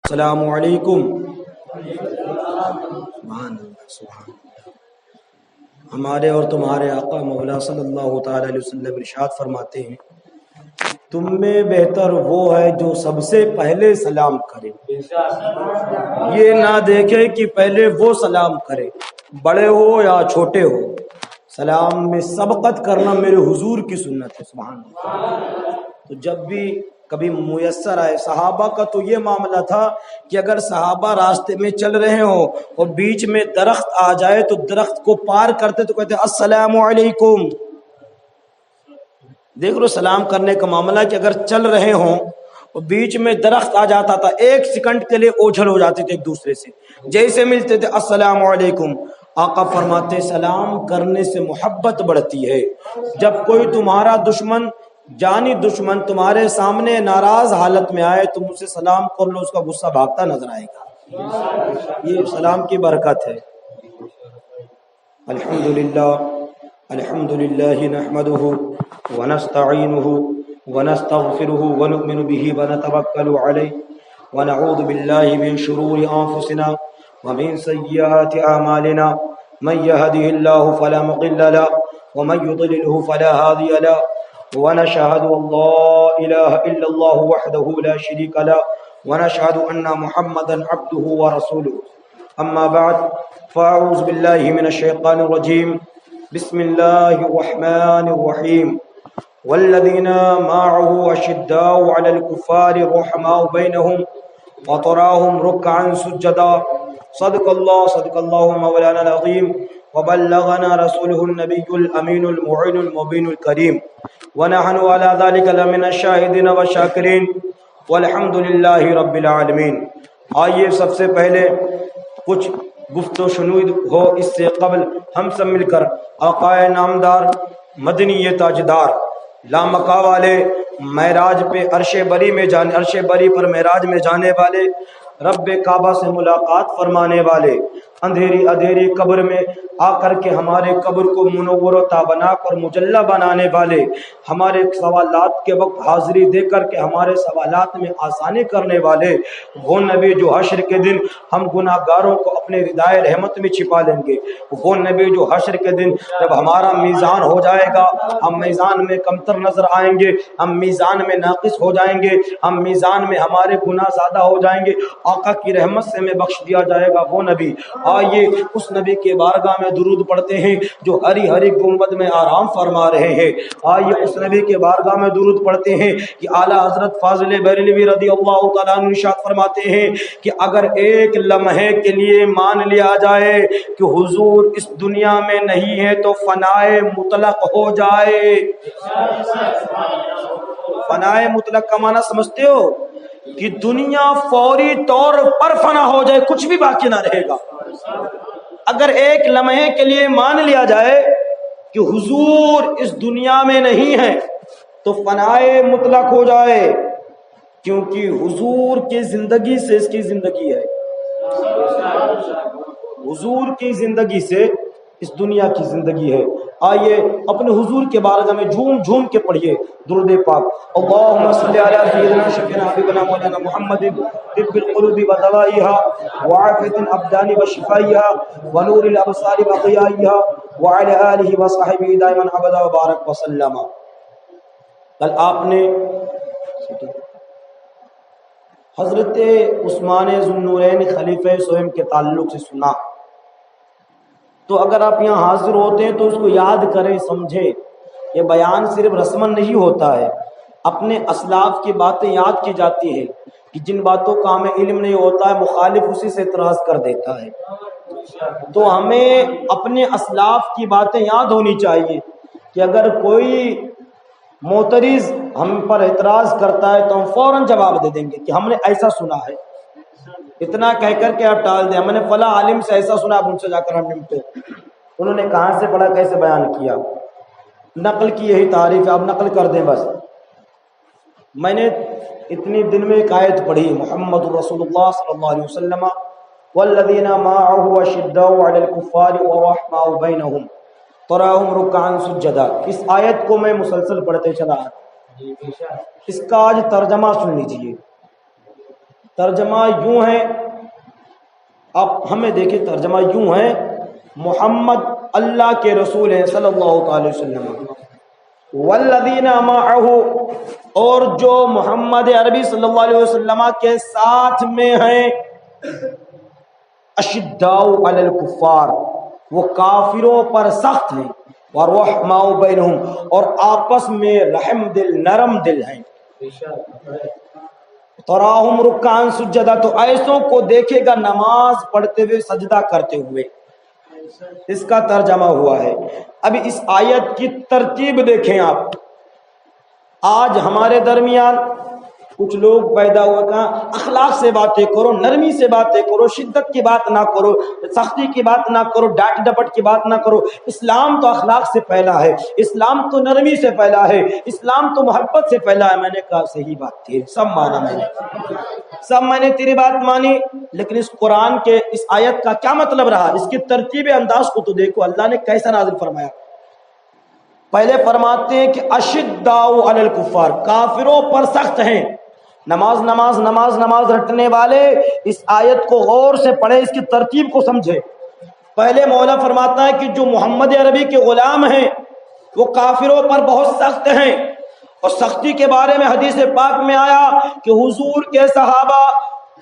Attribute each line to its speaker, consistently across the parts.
Speaker 1: السلام علیکم۔ سبحان اللہ سبحان اللہ۔ ہمارے اور تمہارے آقا مولا صلی اللہ تعالی علیہ وسلم ارشاد فرماتے ہیں تم میں بہتر وہ ہے جو سب سے پہلے سلام کرے، یہ نہ دیکھے کہ پہلے وہ سلام کرے، بڑے ہو یا چھوٹے ہو، سلام میں سبقت کرنا میرے حضور کی سنت ہے۔ سبحان اللہ۔ تو جب بھی کبھی میسر آئے، صحابہ کا تو یہ معاملہ تھا کہ اگر صحابہ راستے میں چل رہے ہوں اور بیچ میں درخت آ جائے تو درخت کو پار کرتے تو کہتے السلام علیکم۔ دیکھ لو سلام کرنے کا معاملہ کہ اگر چل رہے ہوں اور بیچ میں درخت آ جاتا تھا، ایک سیکنڈ کے لیے اوجھل ہو جاتے تھے ایک دوسرے سے، جیسے ملتے تھے السلام علیکم۔ آقا فرماتے سلام کرنے سے محبت بڑھتی ہے۔ جب کوئی تمہارا دشمن، جانی دشمن تمہارے سامنے ناراض حالت میں آئے تو مجھ سے سلام کر لو، اس کا غصہ بھاگتا نظر آئے گا۔ یہ سلام کی برکت ہے۔ الحمدللہ الحمدللہ نحمده ونستعینه ونستغفره ونؤمن به ونتوکل علیہ ونعوذ باللہ من شرور انفسنا ومن سیئات اعمالنا من يهده الله فلا مضل له ومن يضلله فلا هادي له ونشهد أن لا إله إلا الله وحده لا شريك له ونشهد أن محمدا عبده ورسوله أما بعد فأعوذ بالله من الشيطان الرجيم بسم الله الرحمن الرحيم والذين معه أشداء على الكفار رحماء بينهم وتراهم ركعا سجدا صدق الله مولانا العظيم وبلغنا رسوله النبي الأمين المعين المبين الكريم ونحن على ذلك لمن الشاهدين والشاكرين والحمد لله رب العالمین۔ آئیے سب سے پہلے کچھ گفت و شنود ہو اس سے قبل ہم سب مل کر آقائے نامدار مدنی تاجدار لامکا والے معراج پہ عرش بری پر معراج میں جانے والے، رب کعبہ سے ملاقات فرمانے والے، اندھیری قبر میں آ کر کے ہمارے قبر کو منور و تابنا کر مجلہ بنانے والے، ہمارے سوالات کے وقت حاضری دے کر کے ہمارے سوالات میں آسانی کرنے والے، وہ نبی جو حشر کے دن ہم گناہ گاروں کو اپنے ردائے رحمت میں چھپا لیں گے، وہ نبی جو حشر کے دن جب ہمارا میزان ہو جائے گا ہم میزان میں کمتر نظر آئیں گے، ہم میزان میں ناقص ہو جائیں گے، ہم میزان میں ہمارے گناہ زیادہ ہو جائیں گے، آقا کی رحمت سے ہمیں بخش دیا جائے گا وہ نبی۔ آئیے اس نبی کے بارگاہ میں درود پڑھتے ہیں جو ہری ہری گنبد میں آرام فرما رہے ہیں۔ آئیے اس نبی کے بارگاہ میں درود پڑھتے ہیں کہ اعلیٰ حضرت فاضل بریلوی رضی اللہ تعالیٰ عنہ ارشاد فرماتے ہیں کہ اگر ایک لمحے کے لیے مان لیا جائے کہ حضور اس دنیا میں نہیں ہے تو فنائے مطلق ہو جائے۔ فنائے مطلق کا معنی سمجھتے ہو کہ دنیا فوری طور پر فنا ہو جائے، کچھ بھی باقی نہ رہے گا۔ اگر ایک لمحے کے لیے مان لیا جائے کہ حضور اس دنیا میں نہیں ہے تو فنائے مطلق ہو جائے، کیونکہ حضور کی زندگی سے اس کی زندگی ہے، حضور کی زندگی سے اس دنیا کی زندگی ہے۔ آئیے اپنے حضور کے بارگاہ میں جھوم جھوم کے پڑھیے درود پاک۔ اللہم صلی علی سیدنا شفیعنا حبیبنا مولانا محمد طب القلوب ودوائها وعافیة الابدان وشفائها ونور الابصار وضیائها وعلی آلہ وصحبہ دائما ابدا وبارک وسلم۔ کل آپ نے حضرت عثمان ذو النورین خلیفہ سوئم کے تعلق سے سنا، تو اگر آپ یہاں حاضر ہوتے ہیں تو اس کو یاد کریں، سمجھیں۔ یہ بیان صرف رسمن نہیں ہوتا ہے، اپنے اسلاف کی باتیں یاد کی جاتی ہیں کہ جن باتوں کا ہمیں علم نہیں ہوتا ہے مخالف اسی سے اعتراض کر دیتا ہے، تو ہمیں اپنے اسلاف کی باتیں یاد ہونی چاہیے کہ اگر کوئی معترض ہم پر اعتراض کرتا ہے تو ہم فوراً جواب دے دیں گے کہ ہم نے ایسا سنا ہے، اتنا کہہ کر کے آپ ٹال دیں ہم نے فلاں عالم سے ایسا سنا، اب ان سے جا کر ہم نمٹے، انہوں نے کہاں سے پڑھا، کیسے بیان کیا، نقل کی یہی تعریف ہے، آپ نقل کر دیں بس۔ میں نے اتنی دن میں ایک آیت پڑھی، محمد رسول اللہ صلی اللہ علیہ وسلم والذین معه اشداء علی الکفار ورحماء بینہم تراہم رکعا سجدا۔ اس آیت کو میں مسلسل پڑھتے چلا، اس کا آج ترجمہ سن لیجئے۔ ترجمہ یوں ہے، اب ہمیں دیکھیں ترجمہ یوں ہے، محمد اللہ کے رسول ہیں صلی اللہ علیہ وسلم، والذین معہ، اور جو محمد عربی صلی اللہ علیہ وسلم کے ساتھ میں ہیں، اشداء علی الکفار، وہ کافروں پر سخت ہیں، ورحماء بینہم، اور آپس میں رحم دل نرم دل ہیں، تراہم رکعان سجدہ، تو ایسوں کو دیکھے گا نماز پڑھتے ہوئے سجدہ کرتے ہوئے، اس کا ترجمہ ہوا ہے۔ ابھی اس آیت کی ترتیب دیکھیں آپ، آج ہمارے درمیان کچھ لوگ پیدا ہوا کہ اخلاق سے باتیں کرو، نرمی سے باتیں کرو، شدت کی بات نہ کرو، سختی کی بات نہ کرو، ڈانٹ ڈپٹ کی بات نہ کرو۔ اسلام تو اخلاق سے پھیلا ہے، اسلام تو نرمی سے پھیلا ہے، اسلام تو محبت سے پھیلا ہے۔ میں نے کہا صحیح بات تھی، سب مانا میں نے تیری بات مانی، لیکن اس قرآن کے اس آیت کا کیا مطلب رہا؟ اس کی ترتیب انداز کو تو دیکھو، اللہ نے کیسا نازل فرمایا۔ پہلے فرماتے ہیں کہ اشداء علی الکفار، کافروں پر سخت ہیں۔ نماز نماز نماز نماز رٹنے والے اس آیت کو غور سے پڑھے، اس کی ترتیب کو سمجھے۔ پہلے مولا فرماتا ہے کہ جو محمد عربی کے غلام ہیں وہ کافروں پر بہت سخت ہیں، اور سختی کے بارے میں حدیث پاک میں آیا کہ حضور کے صحابہ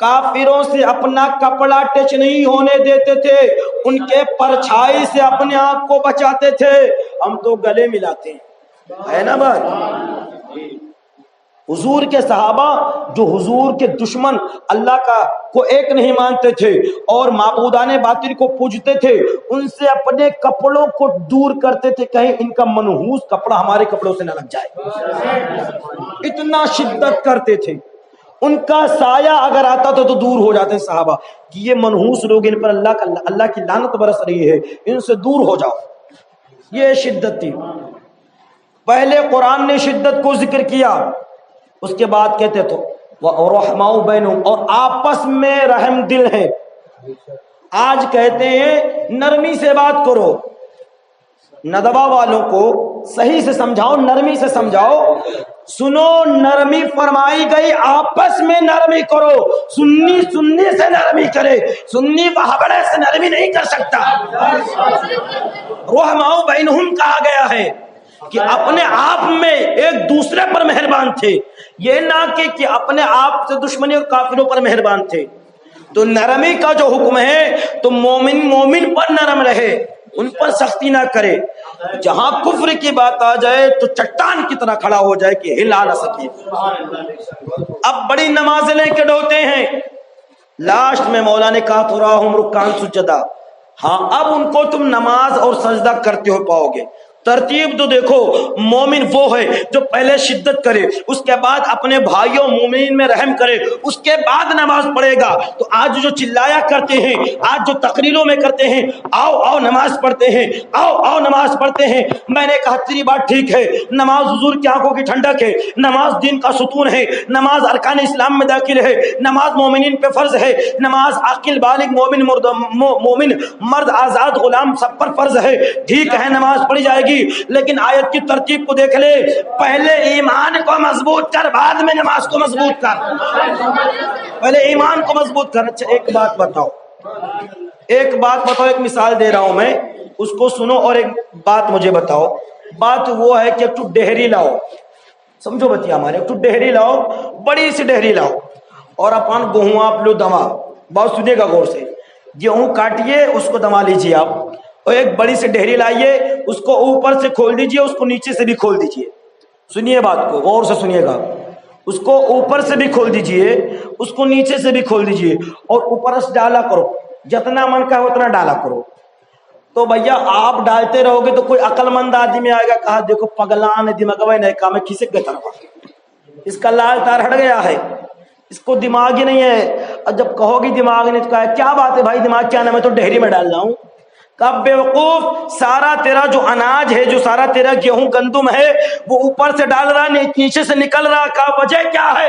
Speaker 1: کافروں سے اپنا کپڑا ٹچ نہیں ہونے دیتے تھے، ان کے پرچھائی سے اپنے آپ کو بچاتے تھے۔ ہم تو گلے ملاتے ہیں، ہے نا بھائی؟ حضور کے صحابہ جو حضور کے دشمن اللہ کا کو ایک نہیں مانتے تھے اور معبودان باطل کو پوجتے تھے، ان سے اپنے کپڑوں کو دور کرتے تھے، کہیں ان کا منحوس کپڑا ہمارے کپڑوں سے نہ لگ جائے، اتنا شدت کرتے تھے۔ ان کا سایہ اگر آتا تو دور ہو جاتے صحابہ کہ یہ منحوس لوگ، ان پر اللہ کی لعنت برس رہی ہے، ان سے دور ہو جاؤ۔ یہ شدت تھی۔ پہلے قرآن نے شدت کو ذکر کیا، اس کے بعد کہتے تو وَرَحْمَاءُ بَيْنُهُمْ، اور آپس میں رحم دل ہے۔ آج کہتے ہیں نرمی سے بات کرو، ندبہ والوں کو صحیح سے سمجھاؤ، نرمی سے سمجھاؤ۔ سنو، نرمی فرمائی گئی، آپس میں نرمی کرو۔ سنی سنی سے نرمی کرے، سنی وہابڑے سے نرمی نہیں کر سکتا۔ رحماء بینہم کہا گیا ہے کہ اپنے آپ میں ایک دوسرے پر مہربان تھے، یہ نہ کہ اپنے آپ سے دشمنی اور کافروں پر مہربان تھے۔ تو نرمی کا جو حکم ہے تو مومن پر نرم رہے، ان پر سختی نہ کرے۔ جہاں کفر کی بات آ جائے تو چٹان کی طرح کھڑا ہو جائے کہ ہلا نہ سکے۔ اب بڑی نمازیں لے کے ڈوتے ہیں، لاسٹ میں مولا نے کہا تراہم رکعان سجدہ، ہاں اب ان کو تم نماز اور سجدہ کرتے ہو پاؤ گے۔ ترتیب تو دیکھو، مومن وہ ہے جو پہلے شدت کرے، اس کے بعد اپنے بھائیوں مومنین میں رحم کرے، اس کے بعد نماز پڑھے گا۔ تو آج جو چلایا کرتے ہیں، آج جو تقریروں میں کرتے ہیں، آؤ آؤ نماز پڑھتے ہیں، آؤ آؤ نماز پڑھتے ہیں، میں نے کہا تیری بات ٹھیک ہے، نماز حضور کی آنکھوں کی ٹھنڈک ہے، نماز دین کا ستون ہے، نماز ارکان اسلام میں داخل ہے، نماز مومنین پہ فرض ہے، نماز عاقل بالغ مومن مرد آزاد غلام سب پر فرض ہے۔ ٹھیک ہے، نماز پڑھی جائے گی، لیکن آیت کی ترتیب کو دیکھ لے، پہلے ایمان کو مضبوط کر، بعد میں نماز کو مضبوط کر۔ پہلے ایمان کو مضبوط کر۔ اچھا ایک بات بتاؤ، ایک مثال دے رہا ہوں میں، اس کو سنو اور ایک بات مجھے بتاؤ۔ بات وہ ہے کہ ایک تو ڈہری لاؤ، سمجھو بتیا ہمارے، ایک تو ڈہری لاؤ، بڑی سی ڈہری لاؤ، اور اپن گہوں آپ لو دما، بات سنیے گا غور سے، گیہوں کاٹیے، اس کو دما لیجیے آپ، اور ایک بڑی سی ڈہری لائیے، اس کو اوپر سے کھول دیجیے، اس کو نیچے سے بھی کھول دیجیے۔ سنیے بات کو غور سے سنیے گا، اس کو اوپر سے بھی کھول دیجیے، اس کو نیچے سے بھی کھول دیجیے، اور اوپر سے ڈالا کرو، جتنا من کا ہے اتنا ڈالا کرو۔ تو بھیا آپ ڈالتے رہو گے تو کوئی عقل مند آدمی آئے گا، کہا دیکھو پگلان دماغ نہیں کہا میں کھسک گیا تھا، اس کا لال تار ہٹ گیا ہے، اس کو دماغ ہی نہیں ہے۔ اور جب کہو گی دماغ نہیں تو کہا کیا بات ہے بھائی دماغ کیا نا، میں تو ڈہری میں ڈال رہا ہوں۔ کب بے وقوف، سارا تیرا جو اناج ہے، جو سارا تیرا گیہوں گندم ہے وہ اوپر سے ڈال رہا، نیچے سے نکل رہا، کا وجہ کیا ہے؟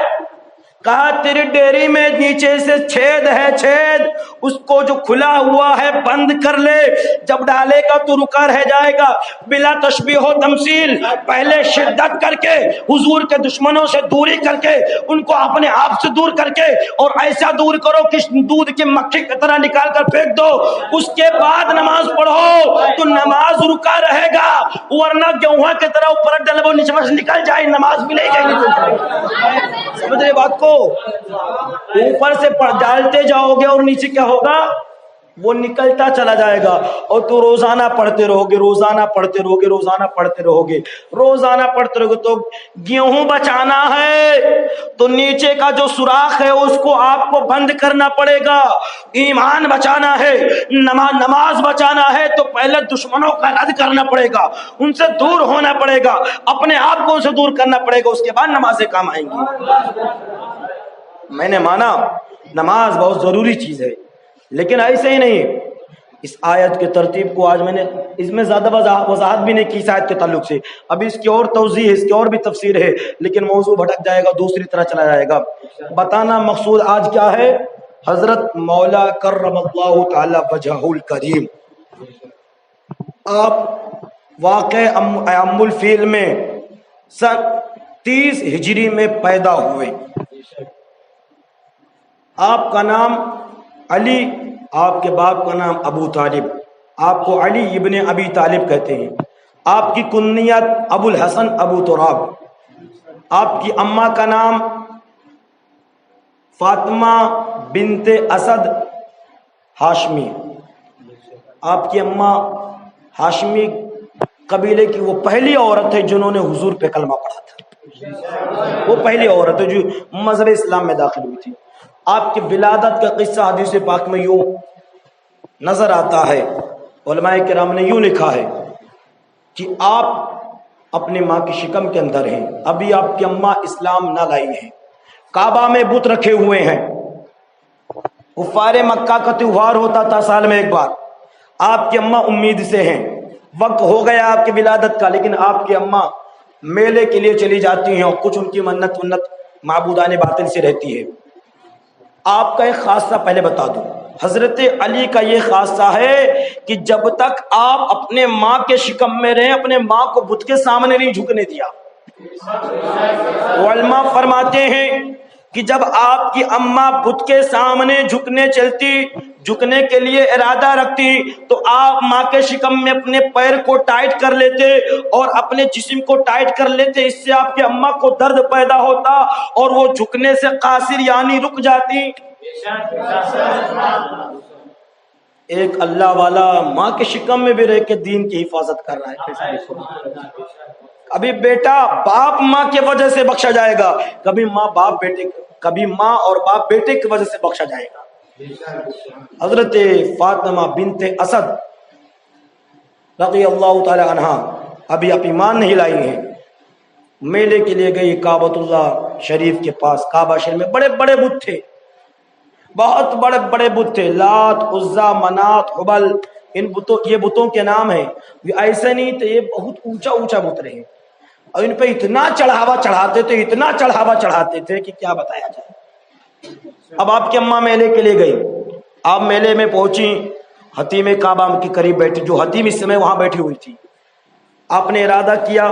Speaker 1: کہا تیری ڈیری میں نیچے سے چھید ہے، چھید اس کو جو کھلا ہوا ہے بند کر لے، جب ڈالے گا تو رکا رہ جائے گا۔ بلا تشبیہ و تمثیل پہلے شدت کر کے حضور کے دشمنوں سے دوری کر کے ان کو اپنے آپ سے دور کر کے اور ایسا دور کرو کہ دودھ کی مکھی کی طرح نکال کر پھینک دو، اس کے بعد نماز پڑھو تو نماز رکا رہے گا، ورنہ گیہوں کی طرح اوپر ڈلو نیچے سے نکل جائے نماز بھی نہیں جائے۔ سمجھ رہے بات کو؟ اوپر سے ڈالتے جاؤ گے اور نیچے کیا ہوگا؟ وہ نکلتا چلا جائے گا، اور تو روزانہ پڑھتے رہو گے، روزانہ پڑھتے رہو گے، روزانہ پڑھتے رہو گے، روزانہ پڑھتے رہو گے۔ تو گیہوں بچانا ہے تو نیچے کا جو سوراخ ہے اس کو آپ کو بند کرنا پڑے گا۔ ایمان بچانا ہے، نماز بچانا ہے تو پہلے دشمنوں کا رد کرنا پڑے گا، ان سے دور ہونا پڑے گا، اپنے آپ کو ان سے دور کرنا پڑے گا، اس کے بعد نمازیں کام آئیں گی۔ میں نے مانا نماز بہت ضروری چیز ہے، لیکن ایسے ہی نہیں۔ اس آیت کے ترتیب کو آج میں نے اس میں زیادہ وضاحت بھی نہیں کی اس آیت کے تعلق سے، ابھی اس کی اور توضیح ہے، اس کی اور بھی تفسیر ہے، لیکن موضوع بھٹک جائے گا، دوسری طرح چلا جائے گا۔ بتانا مقصود آج کیا ہے؟ حضرت مولا کرم اللہ تعالی وجہہ الکریم آپ واقع ام الفیل میں سن 30 ہجری میں پیدا ہوئے۔ آپ کا نام علی، آپ کے باپ کا نام ابو طالب، آپ کو علی ابن ابی طالب کہتے ہیں۔ آپ کی کنیت ابو الحسن ابو تراب۔ آپ کی اماں کا نام فاطمہ بنت اسد ہاشمی۔ آپ کی اماں ہاشمی قبیلے کی وہ پہلی عورت ہے جنہوں نے حضور پہ کلمہ پڑھا تھا، وہ پہلی عورت ہے جو مذہب اسلام میں داخل ہوئی تھی۔ آپ کی ولادت کا قصہ حدیث پاک میں یوں نظر آتا ہے، علماء کرام نے یوں لکھا ہے کہ آپ اپنے ماں کی شکم کے اندر ہیں، ابھی آپ کی اماں اسلام نہ لائی ہیں، کعبہ میں بت رکھے ہوئے ہیں، کفار مکہ کا تہوار ہوتا تھا سال میں ایک بار، آپ کی اماں امید سے ہیں، وقت ہو گیا آپ کی ولادت کا، لیکن آپ کی اماں میلے کے لیے چلی جاتی ہیں اور کچھ ان کی منت معبودان باطل سے رہتی ہے۔ آپ کا ایک خاصہ پہلے بتا دوں، حضرت علی کا یہ خاصہ ہے کہ جب تک آپ اپنے ماں کے شکم میں رہے اپنے ماں کو بت کے سامنے نہیں جھکنے دیا۔ علماء فرماتے ہیں کہ جب آپ کی اماں بت کے سامنے جھکنے کے لیے ارادہ رکھتی تو آپ ماں کے شکم میں اپنے پیر کو ٹائٹ کر لیتے اور اپنے جسم کو ٹائٹ کر لیتے، اس سے آپ کی اماں کو درد پیدا ہوتا اور وہ جھکنے سے قاصر یعنی رک جاتی۔ ایک اللہ والا ماں کے شکم میں بھی رہ کے دین کی حفاظت کر رہا ہے۔ کبھی بیٹا باپ ماں کی وجہ سے بخشا جائے گا، کبھی ماں اور باپ بیٹے کی وجہ سے بخشا جائے گا۔ حضرت فاطمہ بنت اسد رضی اللہ تعالی عنہا ابھی آپ ایمان نہیں لائی ہیں، میلے کے لیے گئی کعبۃ اللہ شریف کے پاس۔ کعبہ شریف میں بڑے بڑے بت تھے، بہت بڑے بڑے بت تھے، لات، عزا، منات، حبل، یہ بتوں کے نام ہیں۔ یہ ایسے نہیں تھے، یہ بہت اونچا اونچا بت رہے، اور ان پہ اتنا چڑھاوا چڑھاتے تھے، اتنا چڑھاوا چڑھاتے تھے کہ کیا بتایا جائے۔ اب آپ کی اماں میلے کے لیے گئی، آپ میلے میں پہنچی، حتیم کعبہ کے قریب بیٹھی، جو حتیم اس سمے وہاں بیٹھی ہوئی تھی۔ آپ نے ارادہ کیا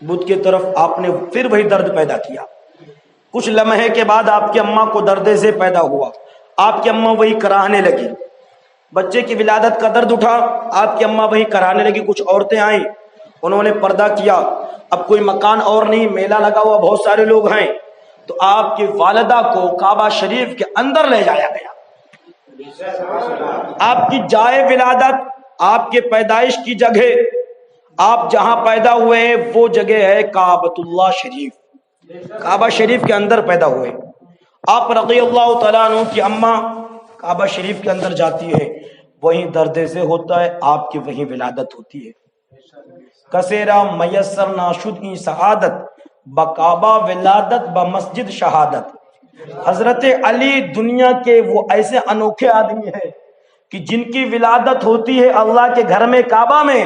Speaker 1: بت کی طرف، آپ نے پھر وہی درد پیدا کیا۔ کچھ لمحے کے بعد آپ کی اماں کو درد سے پیدا ہوا، آپ کی اماں وہی کراہنے لگی، بچے کی ولادت کا درد اٹھا، آپ کی اماں وہی کراہنے لگی۔ کچھ عورتیں آئیں، انہوں نے پردہ کیا، اب کوئی مکان اور نہیں، میلہ لگا ہوا، بہت سارے لوگ ہیں، تو آپ کی والدہ کو کعبہ شریف کے اندر لے جایا گیا۔ آپ کی جائے ولادت، آپ کے پیدائش کی جگہ، آپ جہاں پیدا ہوئے ہیں وہ جگہ ہے کعبۃ اللہ شریف، کعبہ شریف کے اندر پیدا ہوئے۔ آپ رضی اللہ تعالیٰ عنہ کی اماں کعبہ شریف کے اندر جاتی ہے، وہیں درد سے ہوتا ہے، آپ کی وہیں ولادت ہوتی ہے۔ کسیرا میسر ناشد ای سعادت بکعبہ ولادت بمسجد شہادت۔ حضرت علی دنیا کے وہ ایسے انوکھے آدمی ہیں کہ جن کی ولادت ہوتی ہے اللہ کے گھر میں کعبہ میں،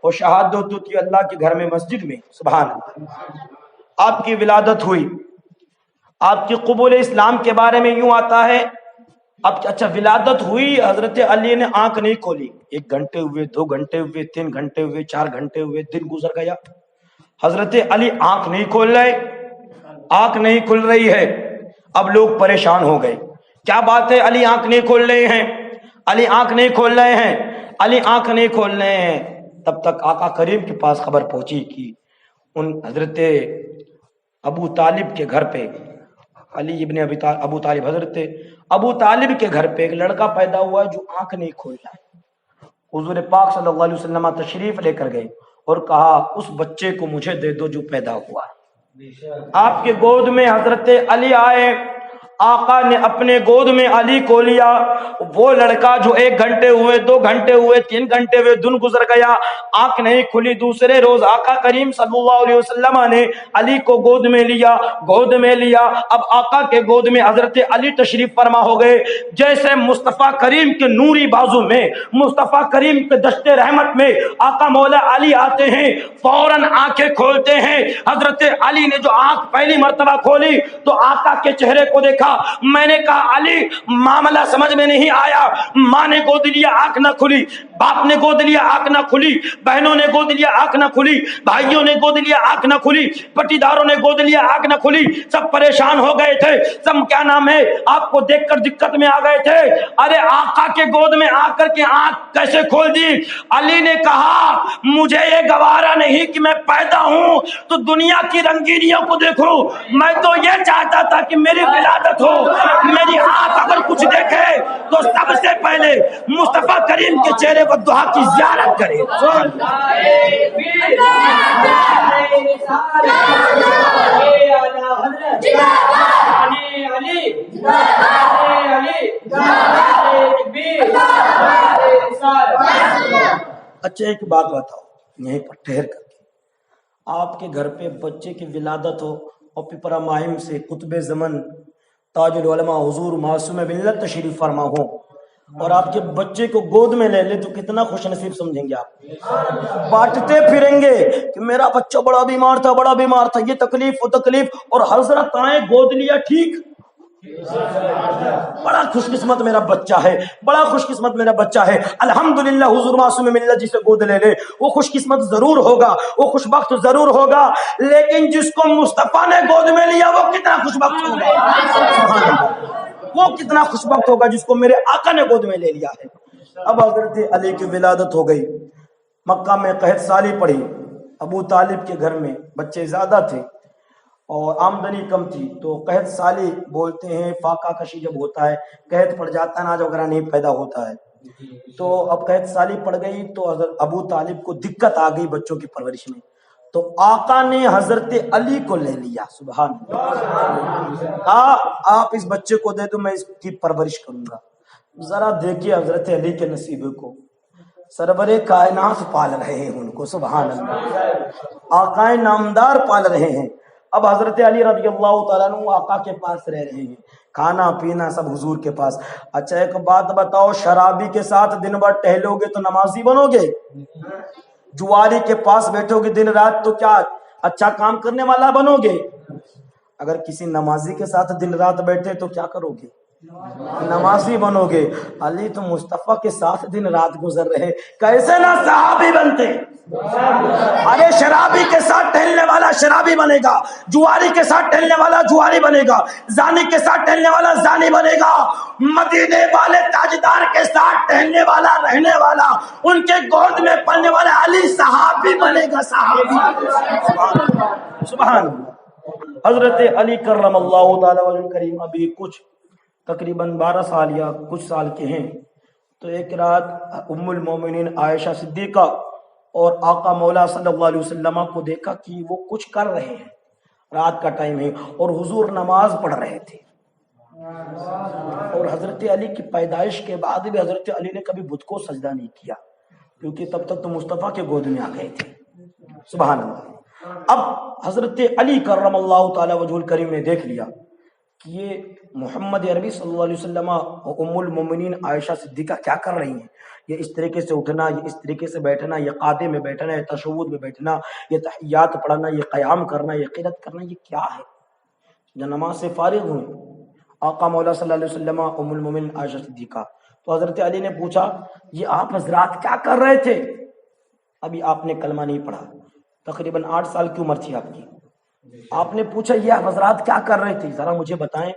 Speaker 1: اور شہادت ہوتی ہے اللہ کے گھر میں مسجد میں۔ سبحان اللہ۔ آپ کی ولادت ہوئی، آپ کی قبول اسلام کے بارے میں یوں آتا ہے، اب اچھا ولادت ہوئی، حضرت علی نے آنکھ نہیں کھولی، 1 گھنٹے ہوئے، 2 گھنٹے ہوئے، 3 گھنٹے ہوئے، 4 گھنٹے ہوئے، دن گزر گیا، حضرت علی آنکھ نہیں کھول رہے، آنکھ نہیں کھل رہی ہے۔ اب لوگ پریشان ہو گئے، کیا بات ہے علی آنکھ نہیں کھول رہے ہیں، علی آنکھ نہیں کھول رہے ہیں، علی آنکھ نہیں کھول رہے ہیں۔ تب تک آقا کریم کے پاس خبر پہنچی کہ ان حضرت ابو طالب کے گھر پہ، علی ابن ابو طالب، حضرت ابو طالب کے گھر پہ ایک لڑکا پیدا ہوا جو آنکھ نہیں کھول رہا ہے۔ حضور پاک صلی اللہ علیہ وسلم تشریف لے کر گئے اور کہا اس بچے کو مجھے دے دو جو پیدا ہوا ہے۔ آپ کے گود میں حضرت علی آئے، آقا نے اپنے گود میں علی کو لیا، وہ لڑکا جو 1 گھنٹے ہوئے، 2 گھنٹے ہوئے، 3 گھنٹے ہوئے، دن گزر گیا، آنکھ نہیں کھلی۔ دوسرے روز آقا کریم صلی اللہ علیہ وسلم نے علی کو گود میں لیا، گود میں لیا۔ اب آقا کے گود میں حضرت علی تشریف فرما ہو گئے۔ جیسے مصطفیٰ کریم کے نوری بازو میں، مصطفیٰ کریم کے دشت رحمت میں آقا مولا علی آتے ہیں، فوراً آنکھیں کھولتے ہیں۔ حضرت علی نے جو آنکھ پہلی مرتبہ کھولی تو آقا کے چہرے کو دیکھا۔ میں نے کہا علی معاملہ سمجھ میں نہیں آیا، ماں نے گود لیا آنکھ نہ کھلی، باپ نے گود لیا آنکھ نہ کھلی، بہنوں نے گود لیا آنکھ نہ کھلی، بھائیوں نے گود لیا آنکھ نہ کھلی، پٹیداروں نے گود لیا آنکھ نہ کھلی، سب پریشان ہو گئے تھے، سب کیا نام ہے آپ کو دیکھ کر دقت میں آ گئے تھے۔ ارے آقا کے گود میں آ کر کے آنکھ کیسے کھول دی؟ علی نے کہا مجھے یہ گوارا نہیں کہ میں پیدا ہوں تو دنیا کی رنگینیوں کو دیکھوں، میں تو یہ چاہتا تھا کہ میری ولادت ہو، میری آنکھ اگر کچھ دیکھے تو سب سے پہلے مصطفیٰ کریم کے چہرے کو دعا کی زیارت کرے۔ اچھا ایک بات بتاؤ، یہیں پر ٹھہر کر کے، آپ کے گھر پہ بچے کی ولادت ہو اور پپرا ماہم سے قطب زمن تاج العلماء حضور معصوم ملت تشریف فرما ہو اور آپ کے بچے کو گود میں لے لے تو کتنا خوش نصیب سمجھیں گے آپ؟ بانٹتے پھریں گے کہ میرا بچہ بڑا بیمار تھا، بڑا بیمار تھا، یہ تکلیف وہ تکلیف، اور حضرت آئے گود لیا، ٹھیک، بڑا خوش قسمت میرا بچہ ہے، بڑا خوش قسمت میرا بچہ ہے، الحمدللہ حضور معصوم ملت جسے گود لے لے وہ خوش قسمت ضرور ہوگا، وہ خوش بخت ضرور ہوگا، لیکن جس کو مصطفیٰ نے گود میں لیا وہ کتنا خوش بخت ہوگا، وہ کتنا خوش بخت ہوگا جس کو میرے آقا نے گود میں لے لیا ہے۔ اب حضرت علی کی ولادت ہو گئی، مکہ میں قحط سالی پڑی، ابو طالب کے گھر میں بچے زیادہ تھے اور آمدنی کم تھی، تو قحط سالی بولتے ہیں، فاقہ کشی جب ہوتا ہے، قحط پڑ جاتا ہے، اناج وغیرہ نہیں پیدا ہوتا ہے، تو اب قحط سالی پڑ گئی تو حضرت ابو طالب کو دقت آ گئی بچوں کی پرورش میں، تو آقا نے حضرت علی کو لے لیا، سبحان اللہ، آپ اس بچے کو دے دو میں اس کی پرورش کروں گا۔ ذرا دیکھیے حضرت علی کے نصیبے کو، سرور کائنات پال رہے ہیں ان کو، سبحان اللہ، آقا نامدار پال رہے ہیں۔ اب حضرت علی رضی اللہ تعالیٰ عنہ آقا کے پاس رہ رہے ہیں، کھانا پینا سب حضور کے پاس۔ اچھا ایک بات بتاؤ، شرابی کے ساتھ دن بھر ٹہلو گے تو نمازی بنو گے؟ جواری کے پاس بیٹھو گے دن رات تو کیا اچھا کام کرنے والا بنو گے؟ اگر کسی نمازی کے ساتھ دن رات بیٹھے تو کیا کرو گے؟ نمازی بنو گے۔ علی تو مصطفیٰ کے ساتھ دن رات گزر رہے، کیسے نہ صحابی بنتے؟ ارے شرابی کے ساتھ ٹہلنے والا شرابی بنے گا، جواری کے ساتھ ٹہلنے والا جواری بنے گا، زانی کے ساتھ ٹہلنے والا زانی بنے گا، مدینے والے تاجدار کے ساتھ ٹہلنے والا رہنے والا، ان کے گود میں پلنے والا علی صحابی بنے گا، صحابی، سبحان اللہ۔ حضرت علی کرم اللہ تعالی وجہ کریم ابھی کچھ تقریباً 12 سال یا کچھ سال کے ہیں، تو ایک رات ام المومنین عائشہ صدیقہ اور آقا مولا صلی اللہ علیہ وسلم کو دیکھا کہ وہ کچھ کر رہے ہیں، رات کا ٹائم ہے اور حضور نماز پڑھ رہے تھے، اور حضرت علی کی پیدائش کے بعد بھی حضرت علی نے کبھی بت کو سجدہ نہیں کیا، کیونکہ تب تک تو مصطفیٰ کے گود میں آ گئے تھے، سبحان اللہ۔ اب حضرت علی کرم اللہ تعالی وجہ الکریم نے دیکھ لیا کہ یہ محمد عربی صلی اللہ علیہ وسلم اور ام المومنین عائشہ صدیقہ کیا کر رہی ہیں، یہ اس طریقے سے اٹھنا، یہ اس طریقے سے بیٹھنا، یہ قعدے میں بیٹھنا، یہ تشہد میں بیٹھنا، یہ تحیات پڑھنا، یہ قیام کرنا، یہ قرات کرنا، یہ کیا ہے؟ جب نماز سے فارغ ہوئے آقا مولا صلی اللہ علیہ وسلم ام المومنین عائشہ صدیقہ، تو حضرت علی نے پوچھا یہ آپ حضرات کیا کر رہے تھے؟ ابھی آپ نے کلمہ نہیں پڑھا، تقریباً 8 سال کی عمر تھی آپ کی. آپ نے پوچھا یہ آپ حضرات کیا کر رہے تھے، ذرا مجھے بتائیں.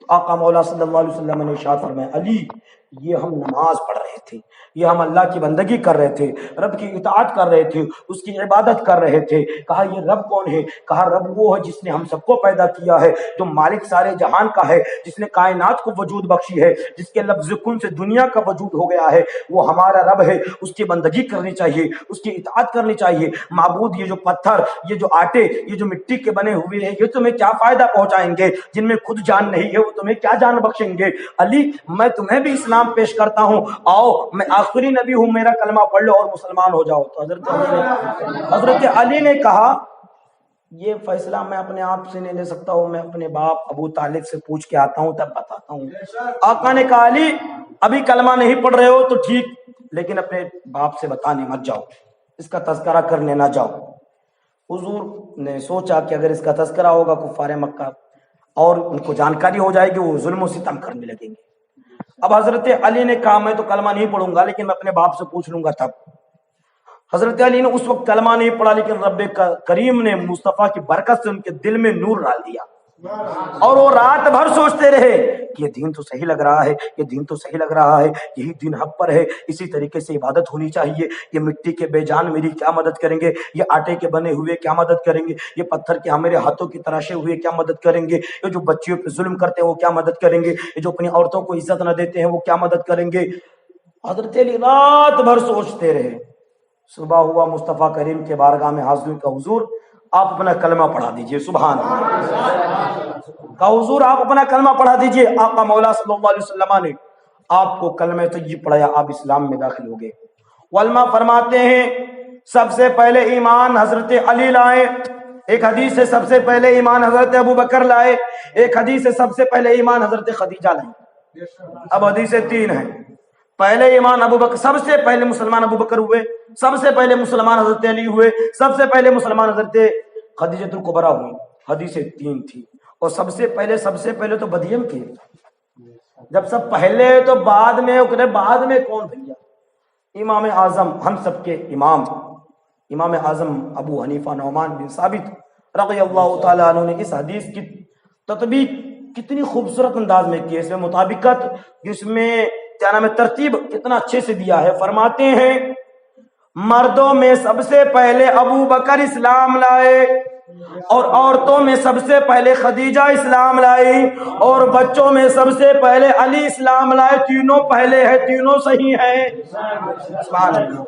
Speaker 1: تو آقا مولا صلی اللہ علیہ وسلم نے ارشاد فرمایا علی یہ ہم نماز پڑھ رہے تھے، یہ ہم اللہ کی بندگی کر رہے تھے، رب کی اطاعت کر رہے تھے، اس کی عبادت کر رہے تھے. کہا یہ رب کون ہے؟ کہا رب وہ ہے جس نے ہم سب کو پیدا کیا ہے، جو مالک سارے جہان کا ہے، جس نے کائنات کو وجود بخشی ہے، جس کے لفظ کن سے دنیا کا وجود ہو گیا ہے، وہ ہمارا رب ہے. اس کی بندگی کرنی چاہیے، اس کی اطاعت کرنی چاہیے. معبود یہ جو پتھر، یہ جو آٹے، یہ جو مٹی کے بنے ہوئے ہیں، یہ تمہیں کیا فائدہ پہنچائیں گے؟ جن میں خود جان نہیں ہے وہ تمہیں کیا جان بخشیں گے؟ علی میں تمہیں بھی اسلام پیش کرتا ہوں، آؤ میں آخری نبی ہوں، میرا کلمہ پڑھ لو اور مسلمان ہو جاؤ. تو حضرت علی نے کہا یہ فیصلہ میں اپنے آپ سے نہیں لے سکتا ہوں، میں اپنے باپ ابو طالب سے پوچھ کے آتا ہوں تب بتاتا ہوں. آقا نے کہا علی ابھی کلمہ نہیں پڑھ رہے ہو تو ٹھیک، لیکن اپنے باپ سے بتانے مت جاؤ، اس کا تذکرہ کرنے نہ جاؤ. حضور نے سوچا کہ اگر اس کا تذکرہ ہوگا کفار مکہ اور ان کو جانکاری ہو جائے گی، وہ ظلم و ستم کرنے لگیں گے. اب حضرت علی نے کہا میں تو کلمہ نہیں پڑھوں گا، لیکن میں اپنے باپ سے پوچھ لوں گا تب. حضرت علی نے اس وقت کلمہ نہیں پڑھا، لیکن رب کریم نے مصطفیٰ کی برکت سے ان کے دل میں نور ڈال دیا، اور وہ رات بھر سوچتے رہے کہ یہ دین تو صحیح لگ رہا ہے، یہ دین تو صحیح لگ رہا ہے، یہی دین حق پر ہے، اسی طریقے سے عبادت ہونی چاہیے. یہ مٹی کے بے جان میری کیا مدد کریں گے؟ یہ آٹے کے بنے ہوئے کیا مدد کریں گے؟ یہ پتھر کے ہمارے ہاتھوں کی تراشے ہوئے کیا مدد کریں گے؟ یہ جو بچیوں پہ ظلم کرتے ہیں وہ کیا مدد کریں گے؟ یہ جو اپنی عورتوں کو عزت نہ دیتے ہیں وہ کیا مدد کریں گے؟ حضرت علی رات بھر سوچتے رہے. صبح ہوا، مصطفیٰ کریم کے بارگاہ میں حاضر کا حضور آپ اپنا کلمہ پڑھا دیجئے. سبحان اللہ. کہا حضور آپ اپنا کلمہ پڑھا دیجئے. آقا مولا صلی اللہ علیہ وسلم نے آپ کو کلمہ طیب پڑھایا، آپ اسلام میں داخل ہو گئے. علماء فرماتے ہیں سب سے پہلے ایمان حضرت علی لائے. ایک حدیث سے سب سے پہلے ایمان حضرت ابو بکر لائے، ایک حدیث سے سب سے پہلے ایمان حضرت خدیجہ لائے. اب حدیثیں 3 ہیں. پہلے ایمان ابو بکر، سب سے پہلے مسلمان ابو بکر ہوئے، سب سے پہلے مسلمان حضرت علی ہوئے، سب سے پہلے مسلمان حضرت خدیجہ الکبریٰ ہوئی. حدیثیں 3 تھی. اور سب سے پہلے تو بدیم تھے. جب سب پہلے تو بعد میں کون بھیا؟ امام اعظم، ہم سب کے امام اعظم ابو حنیفہ نعمان بن ثابت رضی اللہ تعالیٰ عنہ نے اس حدیث کی تطبیق کتنی خوبصورت انداز میں کی ہے، اس میں مطابقت، اس میں کیا نام ہے ترتیب کتنا اچھے سے دیا ہے. فرماتے ہیں مردوں میں سب سے پہلے ابو بکر اسلام لائے، اور عورتوں میں سب سے پہلے خدیجہ اسلام لائی، اور بچوں میں سب سے پہلے علی اسلام لائے. تینوں پہلے ہیں، تینوں صحیح ہیں. سبحان اللہ.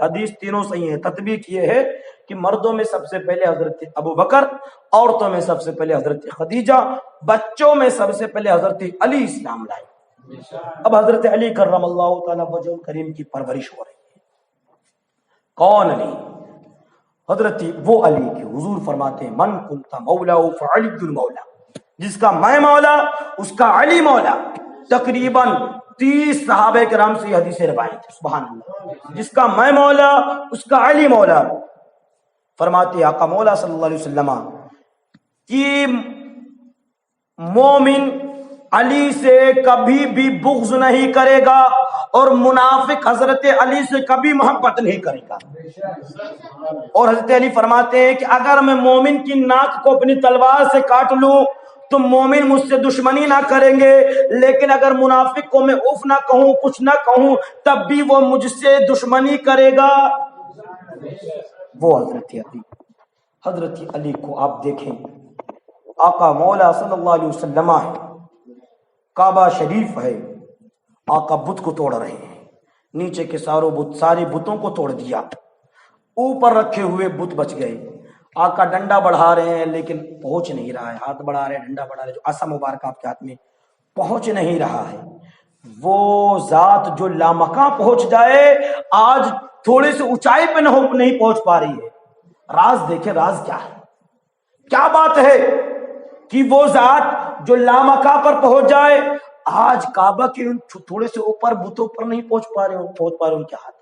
Speaker 1: حدیث تینوں صحیح ہیں. تطبیق یہ ہے کہ مردوں میں سب سے پہلے حضرت ابو بکر، عورتوں میں سب سے پہلے حضرت خدیجہ، بچوں میں سب سے پہلے حضرت علی اسلام لائے. اب حضرت علی کرم اللہ تعالیٰ وجہ کریم کی پرورش ہو رہی ہے. کون علی؟ حضرت وہ علی کی حضور فرماتے ہیں من کنت مولا فعلی المولا، جس کا میں مولا اس کا علی مولا. تقریباً 30 صحابہ کرام سے یہ حدیثیں روایت ہے. سبحان اللہ. جس کا میں مولا اس کا علی مولا. فرماتے آقا مولا صلی اللہ علیہ وسلم کہ مومن علی سے کبھی بھی بغض نہیں کرے گا، اور منافق حضرت علی سے کبھی محبت نہیں کرے گا. اور حضرت علی فرماتے ہیں کہ اگر میں مومن کی ناک کو اپنی تلوار سے کاٹ لوں تو مومن مجھ سے دشمنی نہ کریں گے، لیکن اگر منافق کو میں اف نہ کہوں، کچھ نہ کہوں، تب بھی وہ مجھ سے دشمنی کرے گا. وہ حضرت علی کو آپ دیکھیں، آقا مولا صلی اللہ علیہ وسلم ہے، کعبہ شریف ہے، آقا بت کو توڑ رہے ہیں. نیچے کے سارے بتوں کو توڑ دیا، اوپر رکھے ہوئے بت بچ گئے. آقا ڈنڈا بڑھا رہے ہیں لیکن پہنچ نہیں رہا ہے. ہاتھ بڑھا رہے ہیں، ڈنڈا بڑھا رہے، جو عصا مبارک آپ کے ہاتھ میں پہنچ نہیں رہا ہے. وہ ذات جو لامکاں پہنچ جائے آج تھوڑے سے اونچائی پہ نہیں پہنچ پا رہی ہے. راز دیکھیں، راز کیا ہے، کیا بات ہے کہ وہ ذات جو لامکاں پر پہنچ جائے آج کعبہ کے تھوڑے سے اوپر بتوں پر نہیں پہنچ پا رہے ان کے ہاتھ.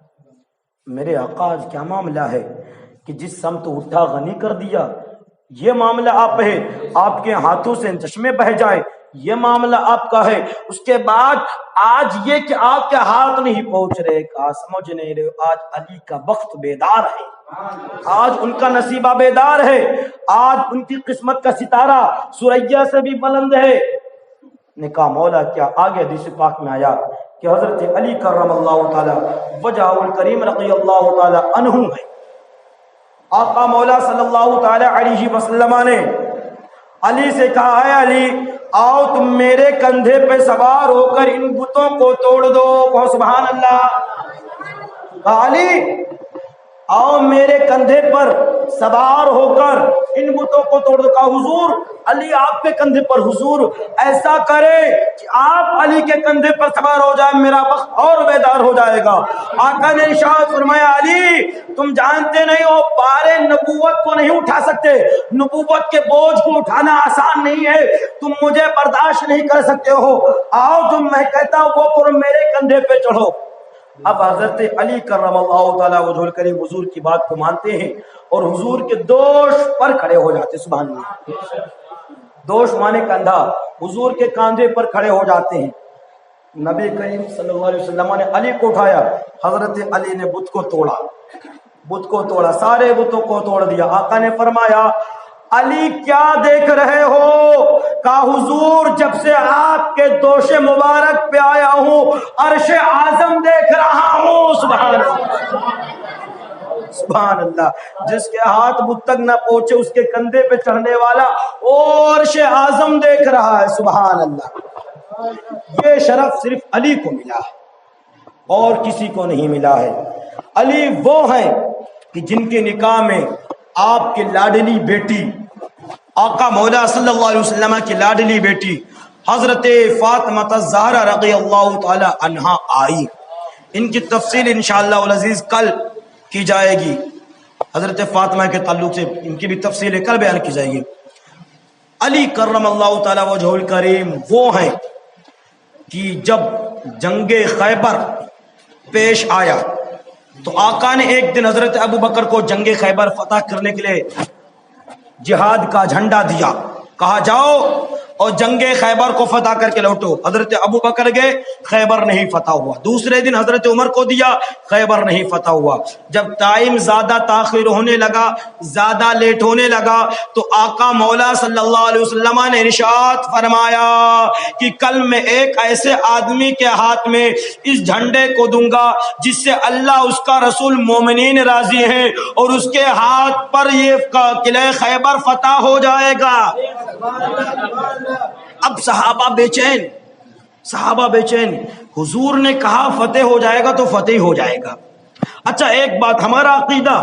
Speaker 1: میرے آقا آج کیا معاملہ ہے کہ جس سمت اٹھا غنی کر دیا، یہ معاملہ آپ ہے، آپ کے ہاتھوں سے چشمے بہہ جائے، یہ معاملہ آپ کا ہے، اس کے بعد آج یہ کہ آپ کے ہاتھ نہیں پہنچ رہے، کہا سمجھ نہیں رہے، آج علی کا بخت بیدار ہے، آج ان کا نصیبہ بیدار ہے، آج ان کی قسمت کا ستارہ سوریا سے بھی بلند ہے۔ نے کہا مولا کیا؟ آگے حدیث پاک میں آیا کہ حضرت علی کرم اللہ تعالی وجہ الکریم رضی اللہ تعالی عنہ ہے۔ آقا مولا صلی اللہ تعالی علیہ وسلم نے علی سے کہا ہے علی آؤ تم میرے کندھے پہ سوار ہو کر ان بتوں کو توڑ دو، کہو سبحان اللہ۔ کہا علی آؤ میرے کندھے پر سوار ہو کر ان بتوں کو توڑ دو۔ کہا حضور علی آپ کے کندھے پر، حضور ایسا کرے کہ آپ علی کے کندھے پر سوار ہو جائے، میرا بخت اور بیدار ہو جائے گا۔ آقا نے ارشاد فرمایا علی تم جانتے نہیں ہو بارے نبوت کو نہیں اٹھا سکتے، نبوت کے بوجھ کو اٹھانا آسان نہیں ہے، تم مجھے برداشت نہیں کر سکتے ہو، آؤ تم میں کہتا ہوں وہ کرو میرے کندھے پہ چڑھو۔ اب حضرت علی کرم اللہ تعالیٰ وجہ الکریم حضور کی بات کو مانتے ہیں اور حضور کے دوش پر کھڑے ہو جاتے، سبحان اللہ، دوش مانے کندھا، حضور کے کاندھے پر کھڑے ہو جاتے ہیں۔ نبی کریم صلی اللہ علیہ وسلم نے علی کو اٹھایا، حضرت علی نے بت کو توڑا، بت کو توڑا، سارے بتوں کو توڑ دیا۔ آقا نے فرمایا علی کیا دیکھ رہے ہو؟ کہا حضور جب سے آپ کے دوش مبارک پہ آیا ہوں عرش اعظم دیکھ رہا ہوں۔ سبحان اللہ، سبحان اللہ، جس کے ہاتھ بت تک نہ پہنچے اس کے کندھے پہ چڑھنے والا وہ عرش اعظم دیکھ رہا ہے۔ سبحان اللہ، یہ شرف صرف علی کو ملا ہے اور کسی کو نہیں ملا ہے۔ علی وہ ہیں کہ جن کے نکاح میں آپ کے لاڈلی بیٹی آقا مولا صلی اللہ علیہ وسلم کی لاڈلی بیٹی حضرت فاطمہ الزہرا رضی اللہ تعالی عنہا آئی۔ ان کی تفصیل انشاءاللہ العزیز کل کی جائے گی، حضرت فاطمہ کے تعلق سے ان کی بھی تفصیل کل بیان کی جائے گی۔ علی کرم اللہ تعالی وجہ الکریم وہ ہیں کہ جب جنگ خیبر پیش آیا تو آقا نے ایک دن حضرت ابو بکر کو جنگ خیبر فتح کرنے کے لیے جہاد کا جھنڈا دیا، کہا جاؤ اور جنگ خیبر کو فتح کر کے لوٹو۔ حضرت ابو بکر گئے، خیبر نہیں فتح ہوا۔ دوسرے دن حضرت عمر کو دیا، خیبر نہیں فتح ہوا۔ جب ٹائم زیادہ تاخیر ہونے لگا، زیادہ لیٹ ہونے لگا تو آقا مولا صلی اللہ علیہ وسلم نے ارشاد فرمایا کہ کل میں ایک ایسے آدمی کے ہاتھ میں اس جھنڈے کو دوں گا جس سے اللہ اس کا رسول مومنین راضی ہیں اور اس کے ہاتھ پر یہ قلعہ خیبر فتح ہو جائے گا۔ اب صحابہ بے چین، حضور نے کہا فتح ہو جائے گا تو فتح ہو جائے گا۔ اچھا ایک بات، ہمارا عقیدہ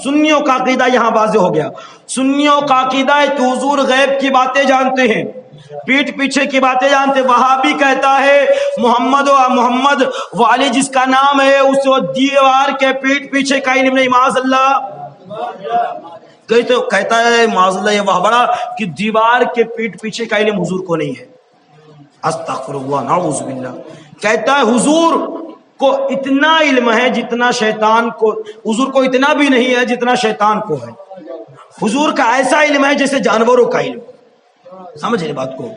Speaker 1: سنیوں کا عقیدہ یہاں واضح ہو گیا۔ سنیوں کا عقیدہ ہے کہ حضور غیب کی باتیں جانتے ہیں، پیٹھ پیچھے کی باتیں جانتے۔ وہابی کہتا ہے محمد والی جس کا نام ہے اس دیوار کے پیٹھ پیچھے کا علم نہیں، معاذ اللہ۔ کہتا ہے معاذ اللہ یہ وہ بڑا کہ دیوار کے پیٹھ پیچھے کا علم حضور کو نہیں ہے، استغفر اللہ نعوذ باللہ۔ کہتا ہے حضور کو اتنا علم ہے جتنا شیطان کو، حضور کو اتنا بھی نہیں ہے جتنا شیطان کو ہے۔ حضور کا ایسا علم ہے جیسے جانوروں کا علم، سمجھ رہے بات کو؟